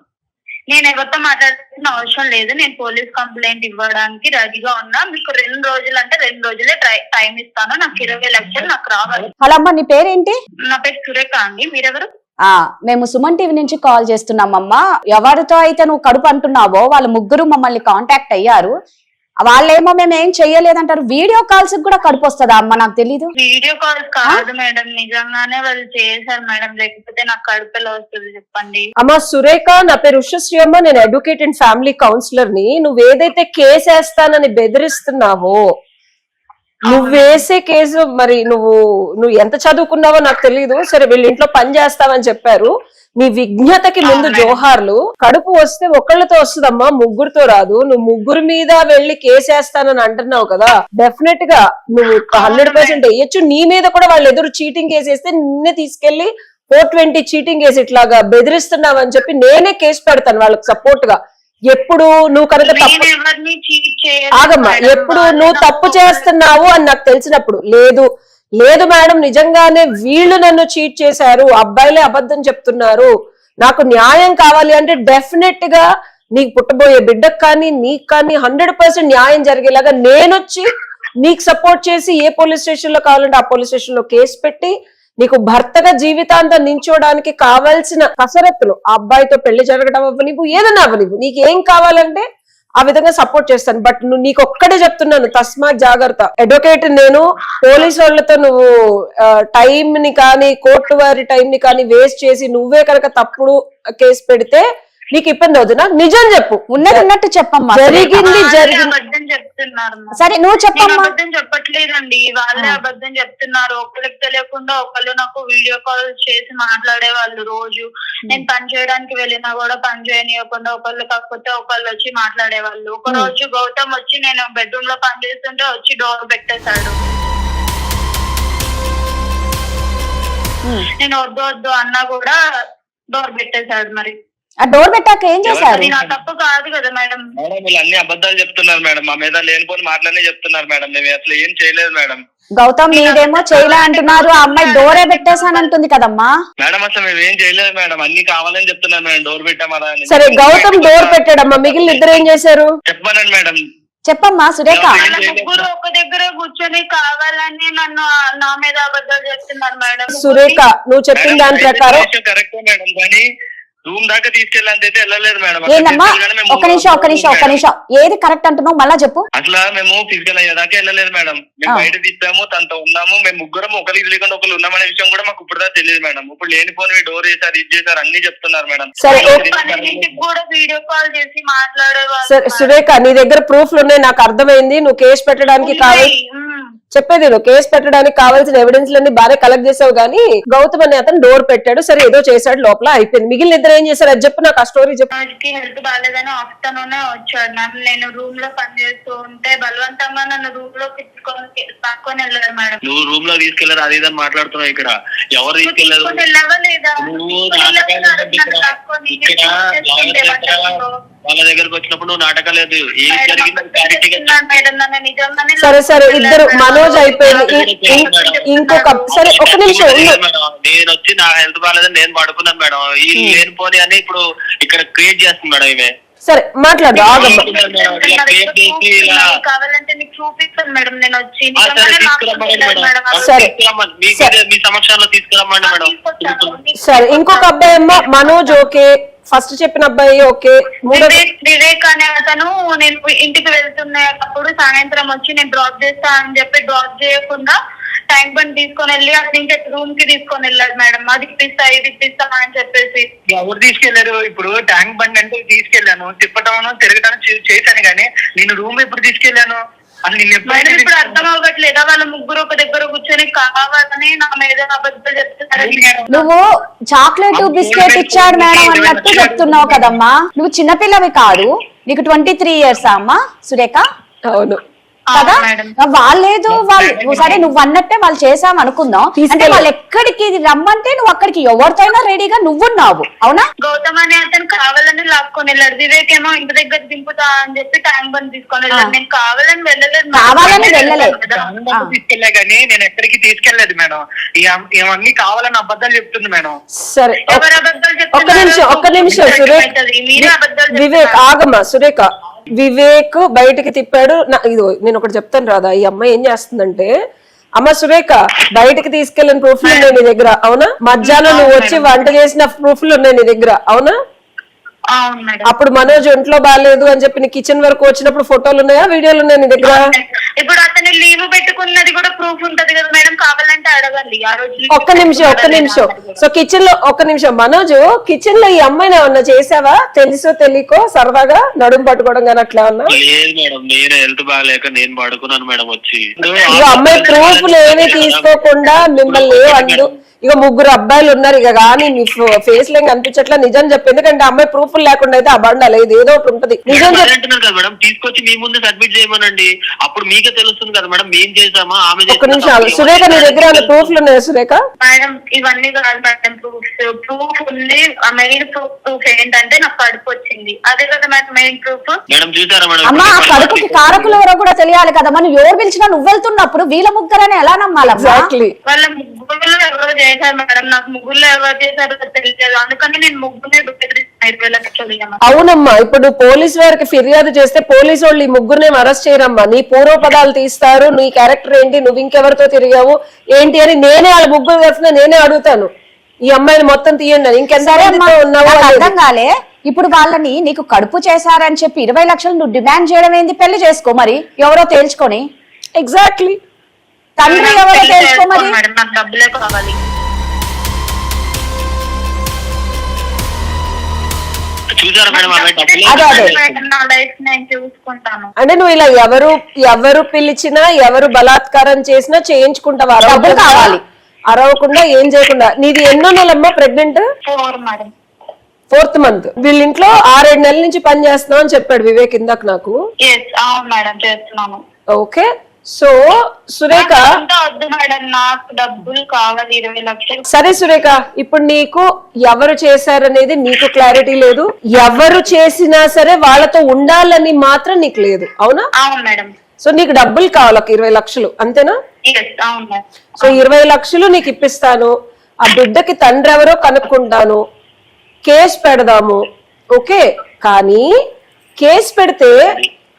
నేను ఎవరితో మాట్లాడాల్సిన అవసరం లేదు. నేను పోలీస్ కంప్లైంట్ ఇవ్వడానికి రెడీగా ఉన్నా. మీకు 2 రోజులు అంటే 2 రోజులే టైం ఇస్తాను. నాకు 20 లక్షలు నాకు రావాలి. హలో అమ్మ, నీ పేరేంటి? నా పేరు సురేఖ అండి. మీరెవరు? మేము సుమన్ టీవీ నుంచి కాల్ చేస్తున్నామమ్మా. ఎవరితో అయితే నువ్వు కడుపు అంటున్నావో వాళ్ళ ముగ్గురు మమ్మల్ని కాంటాక్ట్ అయ్యారు. వాళ్ళేమో మేము ఏం చెయ్యలేదంటారు. వీడియో కాల్స్ కూడా కడుపు వస్తుందా అమ్మ? నాకు తెలీదు. వీడియో కాల్స్ కాదు మేడం, నిజంగానే వాళ్ళు చేశారు మేడం, లేకపోతే నాకు కడుపు ఎలా వస్తుంది చెప్పండి. అమ్మా సురేఖ, నా పేరు ఉషశ్రీ అమ్మ, నేను అడ్వకేట్ అండ్ ఫ్యామిలీ కౌన్సిలర్ ని. నువ్వు ఏదైతే కేసు వేస్తానని బెదిరిస్తున్నావో, నువ్వు వేసే కేసు మరి నువ్వు ఎంత చదువుకున్నావో నాకు తెలియదు. సరే, వీళ్ళ ఇంట్లో పని చేస్తావని చెప్పారు. నీ విజ్ఞతకి ముందు జోహార్లు. కడుపు వస్తే ఒకళ్ళతో వస్తుందమ్మా, ముగ్గురితో రాదు. నువ్వు ముగ్గురు మీద వెళ్ళి కేసేస్తానని అంటున్నావు కదా, డెఫినెట్ గా నువ్వు 100% వేయచ్చు. నీ మీద కూడా వాళ్ళు ఎదురు చీటింగ్ కేసు వేస్తే నిన్నే తీసుకెళ్లి 420 చీటింగ్ కేసు ఇట్లాగా బెదిరిస్తున్నావు అని చెప్పి నేనే కేసు పెడతాను వాళ్ళకి సపోర్ట్ గా. ఎప్పుడు నువ్వు కనుక ఆగమ్మా, ఎప్పుడు నువ్వు తప్పు చేస్తున్నావు అని నాకు తెలిసినప్పుడు, లేదు మేడం నిజంగానే వీళ్ళు నన్ను చీట్ చేశారు, అబ్బాయిలే అబద్ధం చెప్తున్నారు, నాకు న్యాయం కావాలి అంటే డెఫినెట్ గా నీకు పుట్టబోయే బిడ్డకు కానీ నీకు కానీ 100% న్యాయం జరిగేలాగా నేనొచ్చి నీకు సపోర్ట్ చేసి ఏ పోలీస్ స్టేషన్ లో కావాలంటే ఆ పోలీస్ స్టేషన్ లో కేసు పెట్టి నీకు భర్తగా జీవితాంతం నించోడానికి కావాల్సిన కసరత్తులు, ఆ అబ్బాయితో పెళ్లి జరగడం అవ్వనివ్వు, ఏదన్నా అవ్వనివ్వు, నీకు ఏం కావాలంటే ఆ విధంగా సపోర్ట్ చేస్తాను. బట్ నువ్వు నీకు ఒక్కడే చెప్తున్నాను, తస్మాత్ జాగ్రత్త. అడ్వకేట్ నేను, పోలీసు వాళ్ళతో నువ్వు టైం ని కానీ కోర్టు వారి టైం ని కానీ వేస్ట్ చేసి నువ్వే కనుక తప్పుడు కేసు పెడితే నీకు ఇబ్బంది అవుతుంది. నాకు నిజం చెప్పు, ఉన్నట్టు చెప్పమ్మా. జరిగింది అబద్ధం చెప్తున్నారు. సరే నువ్వు చెప్పమ్మా. అబద్ధం చెప్పట్లేదండి, వాళ్ళే అబద్ధం చెప్తున్నారు. ఒకరికి తెలియకుండా ఒకళ్ళు నాకు వీడియో కాల్ చేసి మాట్లాడే వాళ్ళు. రోజు నేను పని చేయడానికి వెళ్ళినా కూడా పని చేయనివ్వకుండా ఒకళ్ళు కాకపోతే ఒకళ్ళు వచ్చి మాట్లాడేవాళ్ళు. ఒక రోజు గౌతమ్ వచ్చి నేను బెడ్రూమ్ లో పని చేస్తుంటే వచ్చి డోర్ పెట్టేశాడు. నేను వద్దు అన్నా కూడా డోర్ పెట్టేశాడు. మరి ఆ డోర్ పెట్టాక ఏం చేశారు? నా తప్పు కాదు కదా మేడం. మేడం వీళ్ళు అన్ని అబద్ధాలు చెప్తున్నారు మేడం, మా మీద లేనిపోని మాటలనే చెప్తున్నారు మేడం. మేము అసలు ఏం చేయలేదు మేడం. గౌతమ్ మీరేమో చేయలే అంటున్నారు, ఆ అమ్మాయి డోరే పెట్టేశానంటుంది కదమ్మా. మేడం అసలు మేము ఏం చేయలేదు మేడం, అన్ని కావాలని చెప్తున్నారు మేడం. డోర్ పెట్టామరా? సరే గౌతమ్ డోర్ పెట్టాడమ్మా, మిగిలిన ఇద్దరు ఏం చేశారు చెప్పానండి మేడం. చెప్పమ్మా సురేఖ. ముగ్గురు ఒక దగ్గర కూర్చొని కావాలని నన్ను నా మీద అబద్ధాలు చెప్తున్నారు మేడం. సురేఖ నువ్వు చెప్పిన దాని ప్రకారం కరెక్టే మేడం, కానీ రూమ్ దాకా తీసుకెళ్ళంత అయితే వెళ్ళలేదు మేడం. ఏందమ్మా ఒక్క నిమిషం ఏది కరెక్ట్ అంటున్నావు మళ్ళా చెప్పు. అసలు మేము ఫిజికల్ అయ్యేదాకా వెళ్ళలేదు మేడం. మేము బయట తిప్పాము, తనతో ఉన్నాము, మేము ముగ్గురం ఒకరికి తెలియకుండా ఒకరు ఉన్నామనే విషయం కూడా మాకు ఇప్పుడు దాకా తెలియదు మేడం. ఇప్పుడు లేనిపోని డోర్ చేశారు, ఇది చేశారు, అన్ని చెప్తున్నారు మేడం. సరే కూడా వీడియో కాల్ చేసి మాట్లాడేవాళ్ళు. సరే సురేఖ, నీ దగ్గర ప్రూఫ్లు ఉన్నాయి, నాకు అర్థమైంది. నువ్వు కేసు పెట్టడానికి కావాలి చెప్పేది, నువ్వు కేసు పెట్టడానికి కావాల్సిన ఎవిడెన్స్ లన్నీ బాగా కలెక్ట్ చేసావు, కానీ గౌతమ్ అనే అతను డోర్ పెట్టాడు, సరే ఏదో చేశాడు, లోపల అయిపోయింది. మిగిలిన ఇద్దరు ఏం చేశారు అది చెప్పు, నాకు ఆ స్టోరీ చెప్పు. హెల్త్ బాగాలేదని ఆఫ్టర్నూన్ వచ్చాడు మ్యామ్. నేను రూమ్ లో పని చేస్తూ ఉంటే బలవంతంగా నన్ను రూమ్ లో పట్టుకొని వెళ్ళారు మేడం. నువ్వు రూమ్ లో తీసుకెళ్లారు అది ఇదని మాట్లాడుతున్నావు. ఇక్కడ ఎవరు తీసుకెళ్లారు? వాళ్ళ దగ్గరకు వచ్చినప్పుడు నువ్వు నాటకాలు లేదు, ఏం జరిగింది. సరే సరే ఇద్దరు మనోజ్ అయిపోయింది. ఇంకొక సరే ఒక్క నిమిషం, నేను వచ్చి నా హెల్త్ బాగాలేదని నేను పడుకున్నాను మేడం. ఈ లేనిపోని అని ఇప్పుడు ఇక్కడ క్రియేట్ చేస్తుంది మేడం ఈమె. సరే మాట్లాడు, ఆగమ్మా. కావాలంటే మీకు చూపిస్తాను మేడం. నేను వచ్చి మీ సమక్షంలో తీసుకురమ్మండి మేడం. సరే ఇంకొక అబ్బాయి అమ్మా మనోజ్ ఓకే, ఫస్ట్ చెప్పిన అబ్బాయి ఓకే. వివేక్ అనే అతను నేను ఇంటికి వెళ్తున్నప్పుడు సాయంత్రం వచ్చి నేను డ్రాప్ చేస్తా అని చెప్పి డ్రాప్ చేయకుండా ట్యాంక్ బండ్ తీసుకొని వెళ్ళి అటు నుంచి రూమ్ కి తీసుకొని వెళ్ళాడు మేడం. అది ఇప్పిస్తా ఇది ఇప్పిస్తా అని చెప్పేసి. ఎవరు తీసుకెళ్లారు? ఇప్పుడు ట్యాంక్ బండ్ అంటే తీసుకెళ్లాను, తిప్పటం తిరగటం చేశాను, కానీ నేను రూమ్ ఎప్పుడు తీసుకెళ్లాను? ఇప్పుడు అర్థం అవ్వట్లేదా? వాళ్ళ ముగ్గురు ఒక దగ్గర కూర్చొని కావాలని నా మీద అబద్ధాలు చెప్తున్నారు. నువ్వు చాక్లెట్ బిస్కెట్ ఇచ్చాడు మేడం అన్నట్టు చెప్తున్నావు కదమ్మా. నువ్వు చిన్నపిల్లవి కాదు, నీకు 23 years అమ్మా సురేఖ. అవును కదా, వాళ్ళేదో వాళ్ళు సరే నువ్వు అన్నట్టే వాళ్ళు చేసాం అనుకుందాం. అంటే వాళ్ళు ఎక్కడికి రమ్మంటే నువ్వు అక్కడికి ఎవరితోనైనా రెడీగా నువ్వున్నావు, అవునా? గౌతమ్ అనే అతను కావాలని లాక్కొని వెళ్ళాడు. వివేక్ ఏమో ఇంటి దగ్గర దింపుతా అని చెప్పి ట్యాంక్ బండ్ తీసుకొని వెళ్ళాడు. నేను కావాలని వెళ్ళలేదు, కావాలని వెళ్ళలేదు, తీసుకెళ్లే గానీ నేను ఎక్కడికి తీసుకెళ్లేదు మేడం. ఇవన్నీ కావాలని అబద్ధాలు చెప్తుంది మేడం. సరే ఎవరు అబద్ధాలు ఒక్క నిమిషం సురేఖ. వివేక్ ఆగమ్మా సురేఖ. వివేక్ బయటికి తిప్పాడు. ఇదో నేను ఒకటి చెప్తాను రాదా, ఈ అమ్మాయి ఏం చేస్తుందంటే, అమ్మ సురేఖ బయటికి తీసుకెళ్లిన ప్రూఫ్లు ఉన్నాయి నీ దగ్గర, అవునా? మధ్యాహ్నం నువ్వు వచ్చి వంట చేసిన ప్రూఫ్లు ఉన్నాయి నీ దగ్గర, అవునా? అప్పుడు మనోజ్ ఒంట్లో బాగాలేదు అని చెప్పి నీ కిచెన్ వరకు వచ్చినప్పుడు ఫోటోలు ఉన్నాయా, వీడియోలు ఉన్నాయా నీ దగ్గర? ఇప్పుడు అతను లీవ్ పెట్టుకున్నది కూడా ప్రూఫ్ ఉంటది కదా మేడం, కావాలంటే అడగాలి. ఆ రోజు ఒక్క నిమిషం. సో కిచెన్ లో ఒక్క నిమిషం, మనోజ్ కిచెన్ లో ఈ అమ్మాయిని ఏమన్నా చేసావా? తెలుసో తెలియకో సరదాగా నడుము పట్టుకోవడం కానీ అట్లా ఉన్నా? లేదు మేడం, నేను హెల్త్ బాగాలేక నేను పడుకున్నాను మేడం. వచ్చి అమ్మాయి ప్రూఫ్లు ఏమీ తీసుకోకుండా మిమ్మల్ని ఏమందు. ఇక ముగ్గురు అబ్బాయిలు ఉన్నారు, ఇక కానీ నీ ఫేస్ లో కనిపించట్లా. నిజం చెప్పు, ఎందుకంటే అమ్మాయి ప్రూఫ్లు లేకుండా అయితే ఆ బండ లేదు, ఏదో ఒకటి ఉంటది. నిజం చెప్తున్నారు కదా మేడం, తీసుకొచ్చి మీ ముందు సబ్మిట్ చేయమనండి, అప్పుడు మీకే తెలుస్తుంది కదా మేడం మేం చేసామా ఆమె. ఒక్క నిమిషం సురేఖ, నీ దగ్గర ప్రూఫ్లు ఉన్నాయా సురేఖ? మేడం ఇవన్నీ కాదు మేడం, ప్రూఫ్ ఉంది. మెయిన్ ప్రూఫ్ ఏంటంటే నాకు కడుపు వచ్చింది, అదే కదా మేడం మెయిన్ ప్రూఫ్. మేడం చూసారా మేడం? అమ్మా ఆ కడుపుకి కారకులు ఎవరో కూడా తెలియాలి కదా. మనం ఎవరు పిలిచినా నువ్వు వెళ్తున్నప్పుడు వీళ్ళ ముగ్గురని ఎలా నమ్మాలమ్మా? వాళ్ళ ముగ్గురులో ఎవరో చేశారు మేడం, నాకు ముగ్గురులో ఎవరు చేశారో తెలియదు, అందుకని నేను ముగ్గురునే 20 లక్షలు. అవునమ్మా, ఇప్పుడు పోలీసు వారికి ఫిర్యాదు చేస్తే పోలీసు వాళ్ళు ఈ ముగ్గురునే అరెస్ట్ చేయరమ్మా. నీ పూర్వపదాలు తీస్తారు, నీ క్యారెక్టర్ ఏంటి, నువ్వు ఇంకెవరితో తిరిగావు ఏంటి అని నేనే వాళ్ళ ముగ్గురు తరఫున నేనే అడుగుతాను. ఈ అమ్మాయిని మొత్తం తీయండి అని. ఇంకెంత ఉన్నావో అర్థం కాలే. ఇప్పుడు వాళ్ళని నీకు కడుపు చేశారని చెప్పి 20 లక్షలు నువ్వు డిమాండ్ చేయడం ఏంది? పెళ్లి చేసుకో మరి, ఎవరో తేల్చుకొని. ఎగ్జాక్ట్లీ, తండ్రి ఎవరో తేల్చుకో మరి. మేడం నాకు డబ్బులే కావాలి. చూసారా మేడం? నా లైఫ్ నేను చూసుకుంటాను. అంటే నువ్వు ఇలా ఎవరు పిలిచినా ఎవరు బలాత్కారం చేసినా చేయించుకుంటావా? డబ్బులు కావాలి, అరవకుండా ఏం చేయకుండా. నీది ఎన్నో నెలమ్మా ప్రెగ్నెంట్? 4 madam, 4th month. వీళ్ళ ఇంట్లో 6-7 నెలల నుంచి పని చేస్తున్నావు అని చెప్పాడు వివేక్ ఇందాక నాకు. అవును మేడం చేస్తున్నాను. ఓకే, సో సురేఖ వద్దు మేడం, నాకు డబ్బులు కావాలి 20 లక్షలు. సరే సురేఖ, ఇప్పుడు నీకు ఎవరు చేశారనేది నీకు క్లారిటీ లేదు, ఎవరు చేసినా సరే వాళ్ళతో ఉండాలని మాత్రం నీకు లేదు, అవునా? అవును మేడం. సో నీకు డబ్బులు కావాలి, 20 లక్షలు అంతేనా? అవును మేడం. సో 20 లక్షలు నీకు ఇప్పిస్తాను, ఆ బిడ్డకి తండ్రి ఎవరో కనుక్కుంటాను, కేసు పెడదాము, ఓకే? కానీ కేసు పెడితే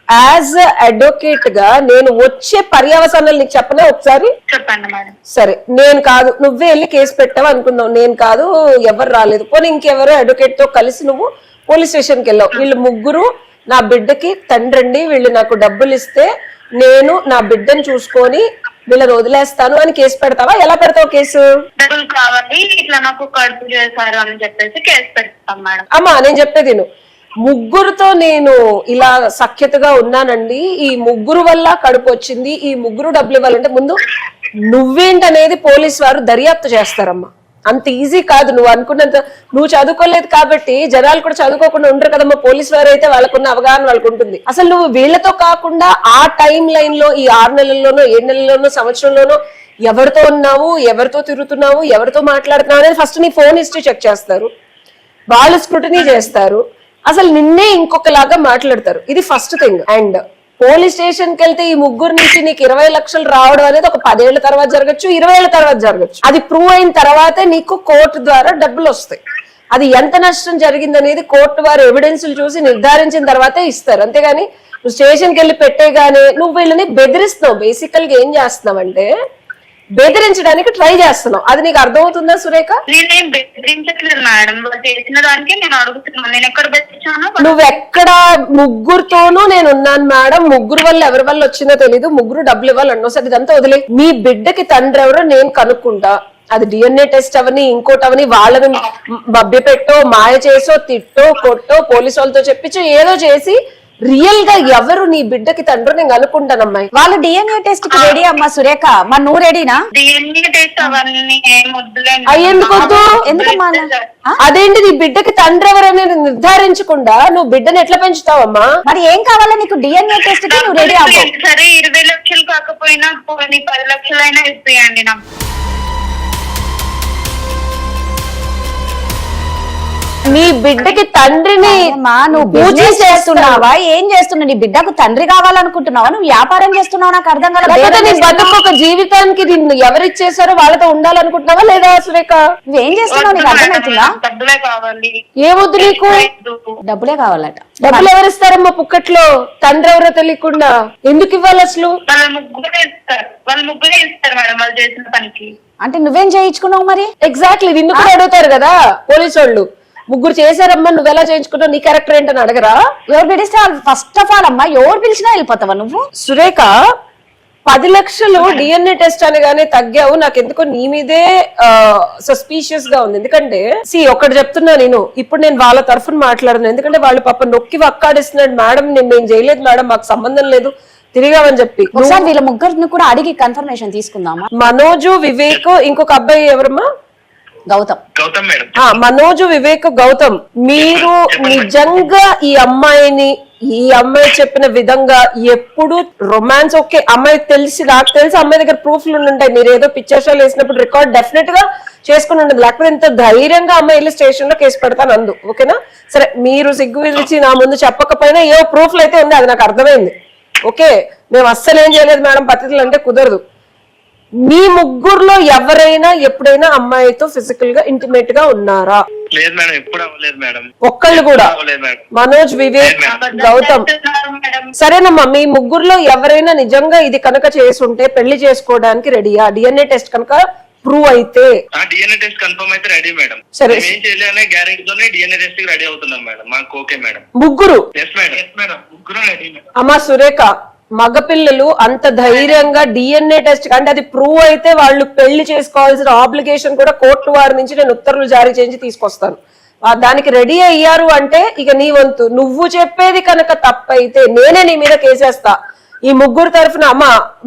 యాజ్ అడ్వకేట్ గా నేను వచ్చే పర్యవసానాలు నీకు చెప్పనా ఒకసారి? చెప్పండి మేడం. సరే, నేను కాదు, నువ్వే వెళ్ళి కేసు పెట్టావు అనుకుందాం, నేను కాదు, ఎవరు రాలేదు, పోనీ ఇంకెవరో అడ్వకేట్ తో కలిసి నువ్వు పోలీస్ స్టేషన్కి వెళ్ళావు, వీళ్ళు ముగ్గురు నా బిడ్డకి తండ్రండి, వీళ్ళు నాకు డబ్బులు ఇస్తే నేను నా బిడ్డను చూసుకొని వీళ్ళని వదిలేస్తాను అని కేసు పెడతావా? ఎలా పెడతావు కేసు? డబ్బులు కావాలి, ఇట్లా నాకు కడుపు చేశారు అని చెప్పేసి కేసు పెడతాం మేడం. అమ్మా నేను చెప్పేది నువ్వు, ముగ్గురుతో నేను ఇలా సఖ్యతగా ఉన్నానండి, ఈ ముగ్గురు వల్ల కడుపు వచ్చింది, ఈ ముగ్గురు డబ్బులు ఇవ్వాలంటే ముందు నువ్వేంటనేది పోలీసు వారు దర్యాప్తు చేస్తారమ్మా. అంత ఈజీ కాదు, నువ్వు అనుకున్నంత. నువ్వు చదువుకోలేదు కాబట్టి జనాలు కూడా చదువుకోకుండా ఉంటారు కదమ్మా. పోలీసు వారు అయితే వాళ్ళకున్న అవగాహన వాళ్ళకు ఉంటుంది. అసలు నువ్వు వీళ్ళతో కాకుండా ఆ టైం లైన్ లో ఈ 6 నెలల్లోనో 7 నెలల్లోనో సంవత్సరంలోనో ఎవరితో ఉన్నావు, ఎవరితో తిరుగుతున్నావు, ఎవరితో మాట్లాడుతున్నావు అనేది ఫస్ట్ నీ ఫోన్ హిస్టరీ చెక్ చేస్తారు, వాళ్ళు స్క్రూటినీ చేస్తారు, అసలు నిన్నే ఇంకొకలాగా మాట్లాడతారు. ఇది first thing. And police station కి వెళ్తే ఈ ముగ్గురు నుంచి నీకు 20 లక్షలు రావడం అనేది ఒక 10 ఏళ్ల తర్వాత జరగచ్చు, 20 ఏళ్ల తర్వాత జరగచ్చు. అది ప్రూవ్ అయిన తర్వాతే నీకు కోర్టు ద్వారా డబ్బులు వస్తాయి. అది ఎంత నష్టం జరిగింది అనేది కోర్టు వారు ఎవిడెన్స్లు చూసి నిర్ధారించిన తర్వాతే ఇస్తారు. అంతేగాని నువ్వు స్టేషన్కి వెళ్ళి పెట్టేగానే నువ్వు వీళ్ళని బెదిరిస్తున్నావు. బేసికల్ గా ఏం చేస్తున్నావు అంటే బెదిరించడానికి ట్రై చేస్తున్నావు. అది నీకు అర్థమవుతుందా సురేఖ? నేనేం బెదిరించట్లేదు మేడం, వాళ్ళు చేసిన దానికి నేను అడుగుతున్నాను. నేను ఎక్కడ బెదిరించాను? నువ్వెక్కడ ముగ్గురుతోనూ నేను ఉన్నాను మేడం, ముగ్గురు వల్ల ఎవరి వల్ల వచ్చిందో తెలీదు, ముగ్గురు డబ్బులు ఇవ్వాలన్నో. సరే ఇదంతా వదిలే, మీ బిడ్డకి తండ్రి ఎవరో నేను కనుక్కుంటా. అది DNA టెస్ట్ అవని ఇంకోటి అవని వాళ్ళని మభ్య పెట్టో మాయ చేసో తిట్టో కొట్టో పోలీసు వాళ్ళతో చెప్పించో ఏదో చేసి రియల్ గా ఎవరు నీ బిడ్డకి తండ్రి నేను అనుకుంటానమ్మాయి. వాళ్ళు DNA టెస్ట్ కి రెడీ అమ్మా సురేఖ, మరి నువ్వు రెడీనా? DNA టెస్ట్ అవన్నీ ఏం వద్దులేండి. అయ్యేందుకొద్దు? ఎందుకమ్మా? అదేంటి, నీ బిడ్డకి తండ్రి ఎవరనేది నిర్ధారించకుండా నువ్వు బిడ్డను ఎట్లా పెంచుతావమ్మా? మరి ఏం కావాలా నీకు DNA టెస్ట్ కి నువ్వు రెడీ అవ్వు. సరే 20 లక్షలు కాకపోయినా 10 లక్షలైనా ఇప్పియండి నాకు. నీ బిడ్డకి తండ్రిని నువ్వు బిజినెస్ చేస్తున్నావా, ఏం చేస్తున్నావు? నీ బిడ్డకు తండ్రి కావాలనుకుంటున్నావా, నువ్వు వ్యాపారం చేస్తున్నావు? నాకు అర్థం లేకపోతే నీ కాదు. బతుకు ఒక జీవితానికి నిన్ను ఎవరిచ్చేసారో వాళ్ళతో ఉండాలనుకుంటున్నావా లేదా సురేఖ? నువ్వేం చేస్తున్నావు నీకు అర్థమవుతుందా? డబ్బులే కావాలి. ఏమొద్దు నీకు? డబ్బులే కావాలట. డబ్బులు ఎవరిస్తారమ్మా పుక్కట్లో? తండ్రి ఎవరో తెలియకుండా ఎందుకు ఇవ్వాలి అసలు? వాళ్ళ ముగ్గురే ఇస్తారు మేడం వాళ్ళు చేసిన పనికి. అంటే నువ్వేం చేయించుకున్నావు మరి? ఎగ్జాక్ట్లీ, నిన్ను కూడా అడుగుతారు కదా పోలీసు వాళ్ళు. ముగ్గురు చేశారమ్మా, నువ్వెలా చేయించుకున్నావు, నీ క్యారెక్టర్ ఏంటని అడగరా? ఎవరు పిలిస్తే ఫస్ట్ ఆఫ్ ఆల్ అమ్మా ఎవరు పిలిచినా వెళ్ళిపోతావా నువ్వు? సురేఖ 10 లక్షలు DNA టెస్ట్ అనగానే తగ్గావు. నాకు ఎందుకో నీ మీదే సస్పీషియస్ గా ఉంది. ఎందుకంటే ఒకటి చెప్తున్నా నేను, ఇప్పుడు నేను వాళ్ళ తరఫున మాట్లాడను. ఎందుకంటే వాళ్ళు పాప నొక్కి వక్కాడిస్తున్నాడు, మేడం నేను చేయలేదు మేడం, మాకు సంబంధం లేదు, తిరిగామని చెప్పి. ఒకసారి వీళ్ళ ముగ్గురిని కూడా అడిగి కన్ఫర్మేషన్ తీసుకుందామా? మనోజు, వివేక్, ఇంకొక అబ్బాయి ఎవరమ్మా? గౌతమ్ మేడం. మనోజు, వివేక్, గౌతమ్, మీరు నిజంగా ఈ అమ్మాయి చెప్పిన విధంగా ఎప్పుడు రొమాన్స్ ఓకే, అమ్మాయి నాకు తెలిసి అమ్మాయి దగ్గర ప్రూఫ్లు ఉంటాయి. మీరు ఏదో పిక్చర్స్ వేసినప్పుడు రికార్డ్ డెఫినెట్ గా చేసుకుని ఉండదు, లేకపోతే ఇంత ధైర్యంగా అమ్మాయి వెళ్ళి స్టేషన్ లో కేసు పెడతాను అందు. ఓకేనా? సరే, మీరు సిగ్గు విడిచి నా ముందు చెప్పకపోయినా ఏ ప్రూఫ్లు అయితే ఉంది, అది నాకు అర్థమైంది. ఓకే, మేము అస్సలు ఏం చేయలేదు మేడం పద్ధతులు అంటే కుదరదు. మీ ముగ్గురులో ఎవరైనా ఎప్పుడైనా అమ్మాయితో ఫిజికల్ గా ఇంటిమేట్ గా ఉన్నారా? లేదు మేడం, ఎప్పుడు అవ్వలేదు మేడం. ఒక్కళ్ళు కూడా? మనోజ్, వివేక్, గౌతమ్. సరేనమ్మా, మీ ముగ్గురులో ఎవరైనా నిజంగా ఇది కనుక చేసుంటే పెళ్లి చేసుకోవడానికి రెడీయా? DNA టెస్ట్ కనుక ప్రూవ్ అయితే? DNA టెస్ట్ కన్ఫర్మ్ అయితే రెడీ మేడం. సరే, ఏం చేయలేనే గ్యారెంటీతోనే DNA టెస్ట్ కి రెడీ అవుతున్నాం మేడం. మాకు ఓకే మేడం. ముగ్గురు? ఎస్ మేడం, ముగ్గురు రెడీ మేడం. అమ్మా సురేఖ, మగపిల్లలు అంత ధైర్యంగా DNA టెస్ట్ అంటే అది ప్రూవ్ అయితే వాళ్ళు పెళ్లి చేసుకోవాల్సిన ఆబ్లిగేషన్ కూడా కోర్టు వారి నుంచి నేను ఉత్తర్వులు జారీ చేయించి తీసుకొస్తాను. దానికి రెడీ అయ్యారు అంటే ఇక నీ వంతు. నువ్వు చెప్పేది కనుక తప్పైతే నేనే నీ మీద కేసేస్తా. ఈ ముగ్గురు తరఫున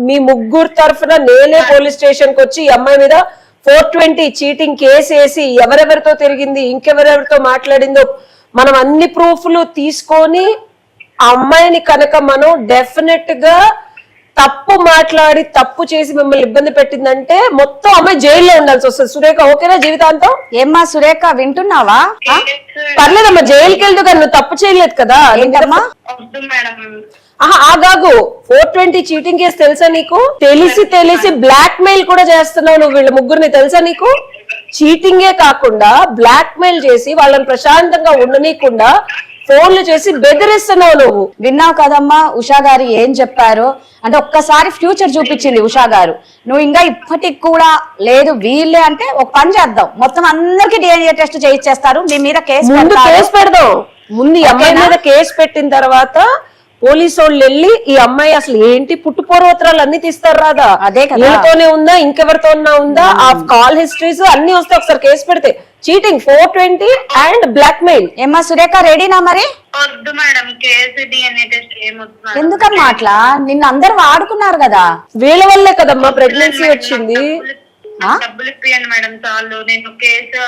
మీ ముగ్గురు తరఫున నేనే పోలీస్ స్టేషన్ కి వచ్చి ఈ అమ్మాయి మీద 420 చీటింగ్ కేసు వేసి ఎవరెవరితో తిరిగింది, ఇంకెవరెవరితో మాట్లాడిందో మనం అన్ని ప్రూఫ్లు తీసుకొని ఆ అమ్మాయిని కనుక మనం డెఫినెట్ గా తప్పు మాట్లాడి తప్పు చేసి మిమ్మల్ని ఇబ్బంది పెట్టిందంటే మొత్తం అమ్మాయి జైల్లో ఉండాల్సి వస్తుంది. సురేఖ ఓకేనా జీవితాంతం? ఏమ్మా సురేఖ వింటున్నావా? పర్లేదమ్మా, జైలుకి వెళ్తూ కానీ నువ్వు తప్పు చేయలేదు కదా. ఏంటమ్మా? ఆగాగు, 420 చీటింగ్ కేసు తెలుసా నీకు? తెలిసి బ్లాక్ మెయిల్ కూడా చేస్తున్నావు నువ్వు వీళ్ళ ముగ్గురిని, తెలుసా నీకు? చీటింగే కాకుండా బ్లాక్ మెయిల్ చేసి వాళ్ళని ప్రశాంతంగా ఉండనీయకుండా ఫోన్లు చేసి బెదిరిస్తున్నావు నువ్వు. విన్నావు కదమ్మా ఉషా గారు ఏం చెప్పారో, అంటే ఒక్కసారి ఫ్యూచర్ చూపించింది ఉషా గారు. నువ్వు ఇంకా ఇప్పటికి కూడా లేదు వీళ్ళే అంటే ఒక పని చేద్దాం, మొత్తం అందరికి DNA టెస్ట్ చేయించేస్తారు, మీ మీద కేసు ముందు కేసు పెడదాం. ముందు ఈ అమ్మాయి మీద కేసు పెట్టిన తర్వాత పోలీసు వాళ్ళు వెళ్ళి ఈ అమ్మాయి అసలు ఏంటి పుట్టుపూర్వోత్తరాలు అన్ని తీస్తారు రాదా, అదే కదా, వీళ్ళతోనే ఉందా ఇంకెవరితో ఉందా, ఆ కాల్ హిస్టరీస్ అన్ని వస్తే ఒకసారి కేసు పెడితే. Cheating 420 and blackmail. ఏమ్మా సురేఖ రెడీనా మరి? వద్దు మేడం, కేసు DNA టెస్ట్ ఏమొద్దు. ఎందుకమ్మా అట్లా? నిన్ను అందరు వాడుకున్నారు కదా. వీళ్ళ వల్లే కదమ్మా ప్రెగ్నెన్సీ వచ్చింది. డబ్బులు ఇప్పియండి మేడం చాలు, నేను కేసు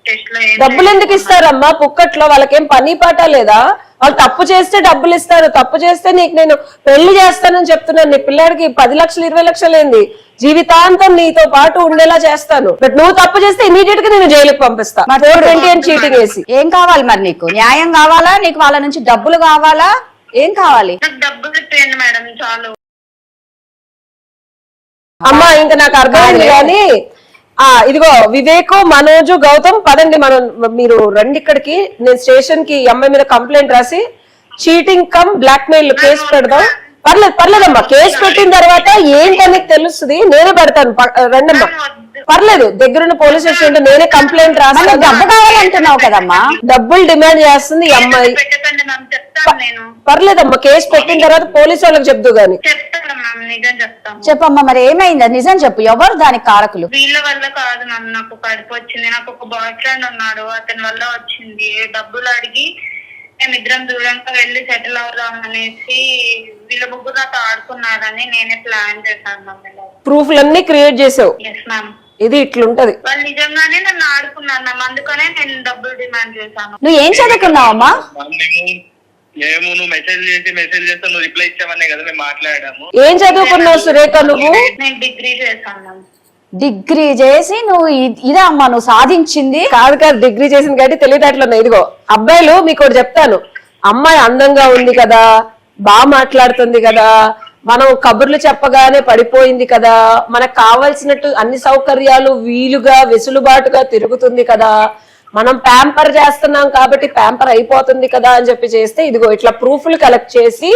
టెస్ట్ లో డబ్బులు ఎందుకు ఇస్తారమ్మా పుక్కట్లో? వాళ్ళకేం పని పాట లేదా? వాళ్ళు తప్పు చేస్తే డబ్బులు ఇస్తారు, తప్పు చేస్తే నీకు నేను పెళ్లి చేస్తానని చెప్తున్నాను. నీ పిల్లాడికి 10 లక్షలు 20 లక్షలు ఏంది, జీవితాంతం నీతో పాటు ఉండేలా చేస్తాను. బట్ నువ్వు తప్పు చేస్తే ఇమీడియట్ గా నేను జైలుకి పంపిస్తా. 420 అని చీటింగ్ వేసి. ఏం కావాలి మరి నీకు? న్యాయం కావాలా, నీకు వాళ్ళ నుంచి డబ్బులు కావాలా, ఏం కావాలి? నాకు డబ్బులు ఇప్పియండి మేడం చాలు. అమ్మా ఇంకా నాకు అర్థమైంది కానీ ఇదిగో వివేకు, మనోజు, గౌతమ్ పదండి, మనం మీరు రండి ఇక్కడికి. నేను స్టేషన్ కి అమ్మాయి మీద కంప్లైంట్ రాసి cheating cum blackmail case పెడదాం. పర్లేదమ్మా, కేసు పెట్టిన తర్వాత ఏంటని తెలుస్తుంది, నేనే పెడతాను. రండమ్మా, పర్లేదు, దగ్గరున్న పోలీస్ స్టేషన్ నేనే కంప్లైంట్ రాస్తాను. డబ్బు కావాలంటున్నావు కదమ్మా. డబ్బులు డిమాండ్ చేస్తుంది ఈ అమ్మాయి. పెట్టకండి మ్యామ్, చెప్తాను నేను. పర్లేదమ్మా, కేసు పెట్టిన తర్వాత పోలీసు వాళ్ళకి చెప్దు గాని. చెప్తాను మ్యామ్, నిజం చెప్తాను. చెప్పమ్మా మరి ఏమైందా, నిజం చెప్పు, ఎవరు దానికి కారకులు? వీళ్ళ వల్ల కాదు మ్యామ్, నాకు కడుపు వచ్చింది. నాకు ఒక బాయ్ ఫ్రెండ్ ఉన్నాడు, అతని వల్ల వచ్చింది. డబ్బులు అడిగి మేమిద్దరం దూరంగా వెళ్ళి సెటిల్ అవుదాం అనేసి వీళ్ళ ముగ్గురు నాతో ఆడుకున్నారని నేనే ప్లాన్ చేశాను మ్యామ్. ప్రూఫ్లన్నీ క్రియేట్ చేసావు. Yes ma'am. ఇది ఇట్లుంటది. వాళ్ళు నిజంగానే నన్ను ఆడుకున్నారు మ్యామ్, అందుకనే నేను డబ్బులు డిమాండ్ చేశాను. నువ్వు ఏం చదువుకున్నావమ్మా? మేము నువ్వు మెసేజ్ చేస్తే నువ్వు రిప్లై ఇచ్చావనే కదా మేము మాట్లాడాము. ఏం చదువుకున్నావు సురేఖ నువ్వు? నేను డిగ్రీ చేశాను మ్యామ్. డిగ్రీ చేసి నువ్వు ఇదే అమ్మా నువ్వు సాధించింది? కాదు, డిగ్రీ చేసిన కాబట్టి తెలియదట్లున్నాయి. ఇదిగో అబ్బాయిలు మీకు ఒకటి చెప్తాను, అమ్మాయి అందంగా ఉంది కదా, బాగా మాట్లాడుతుంది కదా, మనం కబుర్లు చెప్పగానే పడిపోయింది కదా, మనకు కావాల్సినట్టు అన్ని సౌకర్యాలు వీలుగా వెసులుబాటుగా తిరుగుతుంది కదా, మనం ప్యాంపర్ చేస్తున్నాం కాబట్టి ప్యాంపర్ అయిపోతుంది కదా అని చెప్పి చేస్తే ఇదిగో ఇట్లా ప్రూఫ్లు కలెక్ట్ చేసి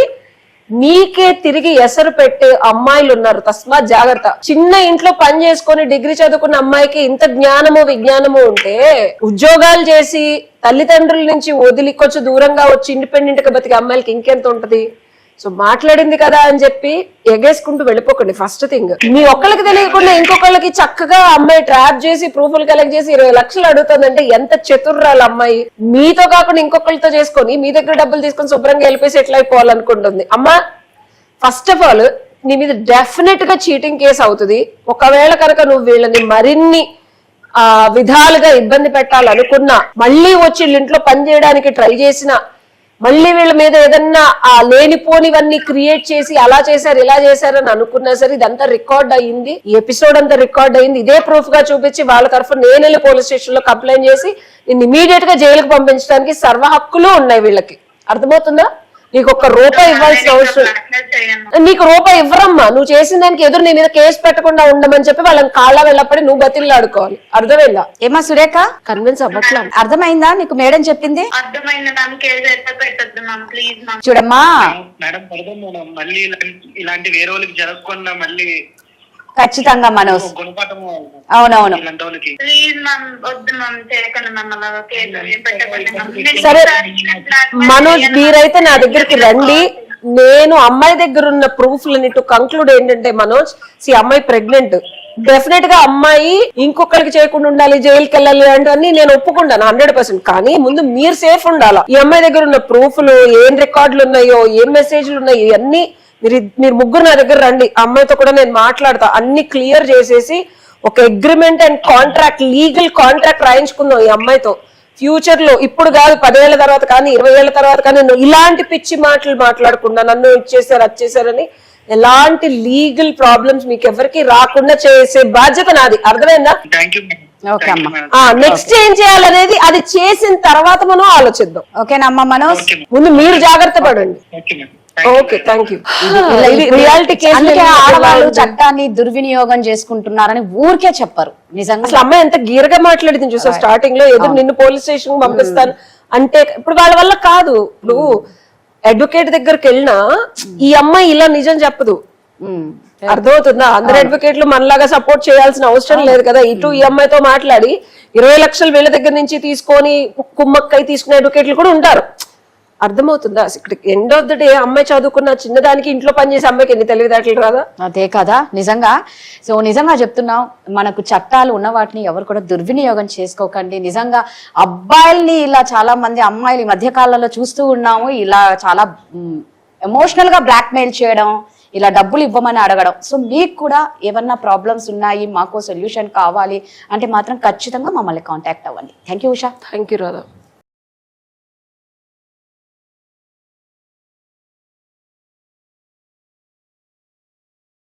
నీకే తిరిగి ఎసరు పెట్టే అమ్మాయిలు ఉన్నారు. తస్మాత్ జాగ్రత్త. చిన్న ఇంట్లో పని చేసుకొని డిగ్రీ చదువుకున్న అమ్మాయికి ఇంత జ్ఞానము విజ్ఞానము ఉంటే ఉద్యోగాలు చేసి తల్లిదండ్రుల నుంచి వదిలి కొంచెం దూరంగా వచ్చి ఇండిపెండెంట్ గా బతికే అమ్మాయిలకి ఇంకెంత ఉంటది. సో మాట్లాడింది కదా అని చెప్పి ఎగేసుకుంటూ వెళ్ళిపోకండి. ఫస్ట్ థింగ్, మీ ఒక్కళ్ళకి తెలియకుండా ఇంకొకళ్ళకి చక్కగా అమ్మాయి ట్రాప్ చేసి ప్రూఫ్లు కలెక్ట్ చేసి 20 లక్షలు అడుగుతుందంటే ఎంత చతుర్రాలు అమ్మాయి. మీతో కాకుండా ఇంకొకళ్ళతో చేసుకొని మీ దగ్గర డబ్బులు తీసుకొని శుభ్రంగా వెళ్ళిపోయి సెటిల్ అయిపోవాలనుకుంటుంది. అమ్మా ఫస్ట్ ఆఫ్ ఆల్ నీ మీద డెఫినెట్ గా చీటింగ్ కేసు అవుతుంది. ఒకవేళ కనుక నువ్వు వీళ్ళని మరిన్ని విధాలుగా ఇబ్బంది పెట్టాలనుకున్నా, మళ్ళీ వచ్చి ఇంట్లో పని చేయడానికి ట్రై చేసినా, మళ్ళీ వీళ్ళ మీద ఏదన్నా లేనిపోనివన్నీ క్రియేట్ చేసి అలా చేశారు ఇలా చేశారని అనుకున్నా సరే ఇదంతా రికార్డ్ అయ్యింది. ఈ ఎపిసోడ్ అంతా రికార్డ్ అయ్యింది. ఇదే ప్రూఫ్ గా చూపించి వాళ్ళ తరఫున నేను వెళ్ళి పోలీస్ స్టేషన్ లో కంప్లైంట్ చేసి నిన్ను ఇమీడియట్ గా జైలుకు పంపించడానికి సర్వ హక్కులు ఉన్నాయి వీళ్ళకి. అర్థమవుతుందా? నీకు ఒక్క రూపాయి ఇవ్వాల్సిన అవసరం, నీకు రూపాయి ఇవ్వరమ్మా. నువ్వు చేసిన దానికి ఎదురు నీ మీద కేసు పెట్టకుండా ఉండమని చెప్పి వాళ్ళని కాళ్ళ వెళ్ళపడి నువ్వు బతిల్లు ఆడుకోవాలి. అర్థమైందా? ఏమా సురేఖ కన్విన్స్ అవ్వట్లా? అర్థమైందా నీకు మేడం చెప్పింది? అర్థమైంది మ్యామ్, కేసు అయితే పెట్టద్దు మ్యామ్ ప్లీజ్ మ్యామ్. చూడమ్మా మేడం పడదాం మేడం, మళ్ళీ ఇలాంటి వేరే వాళ్ళకి జరగకుండా మళ్ళీ ఖచ్చితంగా మనోజ్, గుణపాఠం అవునవును ఇలాంటి వాళ్ళకి. ప్లీజ్ మ్యామ్ వద్దు మ్యామ్, చేయకండి మ్యామ్ అలాగా, కేసు పెట్టకండి మ్యామ్. సరే మనోజ్, మీరైతే నా దగ్గరికి రండి. నేను అమ్మాయి దగ్గర ఉన్న ప్రూఫ్లని టు కంక్లూడ్ ఏంటంటే మనోజ్, అమ్మాయి ప్రెగ్నెంట్, డెఫినెట్ గా అమ్మాయి ఇంకొకరికి చేయకుండా ఉండాలి, జైలుకి వెళ్ళాలి అంటే నేను ఒప్పుకుంటాను 100%. కానీ ముందు మీరు సేఫ్ ఉండాలా. ఈ అమ్మాయి దగ్గర ఉన్న ప్రూఫ్లు, ఏం రికార్డులు ఉన్నాయో, ఏం మెసేజ్లు ఉన్నాయో ఇవన్నీ మీరు ముగ్గురు నా దగ్గర రండి. అమ్మాయితో కూడా నేను మాట్లాడతా, అన్ని క్లియర్ చేసేసి ఒక agreement and contract, legal contract రాయించుకుందాం ఈ అమ్మాయితో. ఫ్యూచర్ లో, ఇప్పుడు కాదు 10 ఏళ్ల తర్వాత కానీ 20 ఏళ్ల తర్వాత కానీ ఇలాంటి పిచ్చి మాటలు మాట్లాడకుండా నన్ను ఇచ్చేసారు వచ్చేసారని ఎలాంటి లీగల్ ప్రాబ్లమ్స్ మీకు ఎవరికి రాకుండా చేసే బాధ్యత నాది. అర్థమైందా? ఓకే అమ్మా. నెక్స్ట్ ఏం చేయాలనేది అది చేసిన తర్వాత మనం ఆలోచిద్దాం. ఓకేనమ్మా మనోజ్, ముందు మీరు జాగ్రత్త పడండి. Okay, thank you. రియాలిటీ అందుకే ఆడవాళ్ళు చట్టాన్ని దుర్వినియోగం చేసుకుంటున్నారని ఊరికే చెప్పరు. నిజంగా అసలు అమ్మాయి ఎంత గీరగా మాట్లాడింది చూసా స్టార్టింగ్ లో. ఎదురు నిన్ను పోలీస్ స్టేషన్ పంపిస్తాను అంటే ఇప్పుడు వాళ్ళ వల్ల కాదు. ఇప్పుడు అడ్వకేట్ దగ్గరికి వెళ్ళినా ఈ అమ్మాయి ఇలా నిజం చెప్పదు. అర్థమవుతుందా? అందరు అడ్వకేట్లు మనలాగా సపోర్ట్ చేయాల్సిన అవసరం లేదు కదా. ఇటు ఈ అమ్మాయితో మాట్లాడి 20 లక్షలు వీళ్ళ దగ్గర నుంచి తీసుకొని కుమ్మక్కై తీసుకునే అడ్వకేట్లు కూడా ఉంటారు. అర్థమవుతుందా? ఇక్కడ ఎండ్ ఆఫ్ ద డే అమ్మాయి చదువుకున్న చిన్నదానికి ఇంట్లో పనిచేసే అమ్మాయికి ఎన్ని తెలివితేటలు రాదా? అదే కదా నిజంగా. సో నిజంగా చెప్తున్నాం, మనకు చట్టాలు ఉన్న వాటిని ఎవరు కూడా దుర్వినియోగం చేసుకోకండి. నిజంగా అబ్బాయిల్ని ఇలా చాలా మంది అమ్మాయిలు ఈ మధ్య కాలంలో చూస్తూ ఉన్నాము, ఇలా చాలా ఎమోషనల్ గా బ్లాక్ మెయిల్ చేయడం, ఇలా డబ్బులు ఇవ్వమని అడగడం. సో మీకు కూడా ఏమన్నా ప్రాబ్లమ్స్ ఉన్నాయి, మాకు సొల్యూషన్ కావాలి అంటే మాత్రం ఖచ్చితంగా మమ్మల్ని కాంటాక్ట్ అవ్వండి. Thank you Usha. Thank you Radha.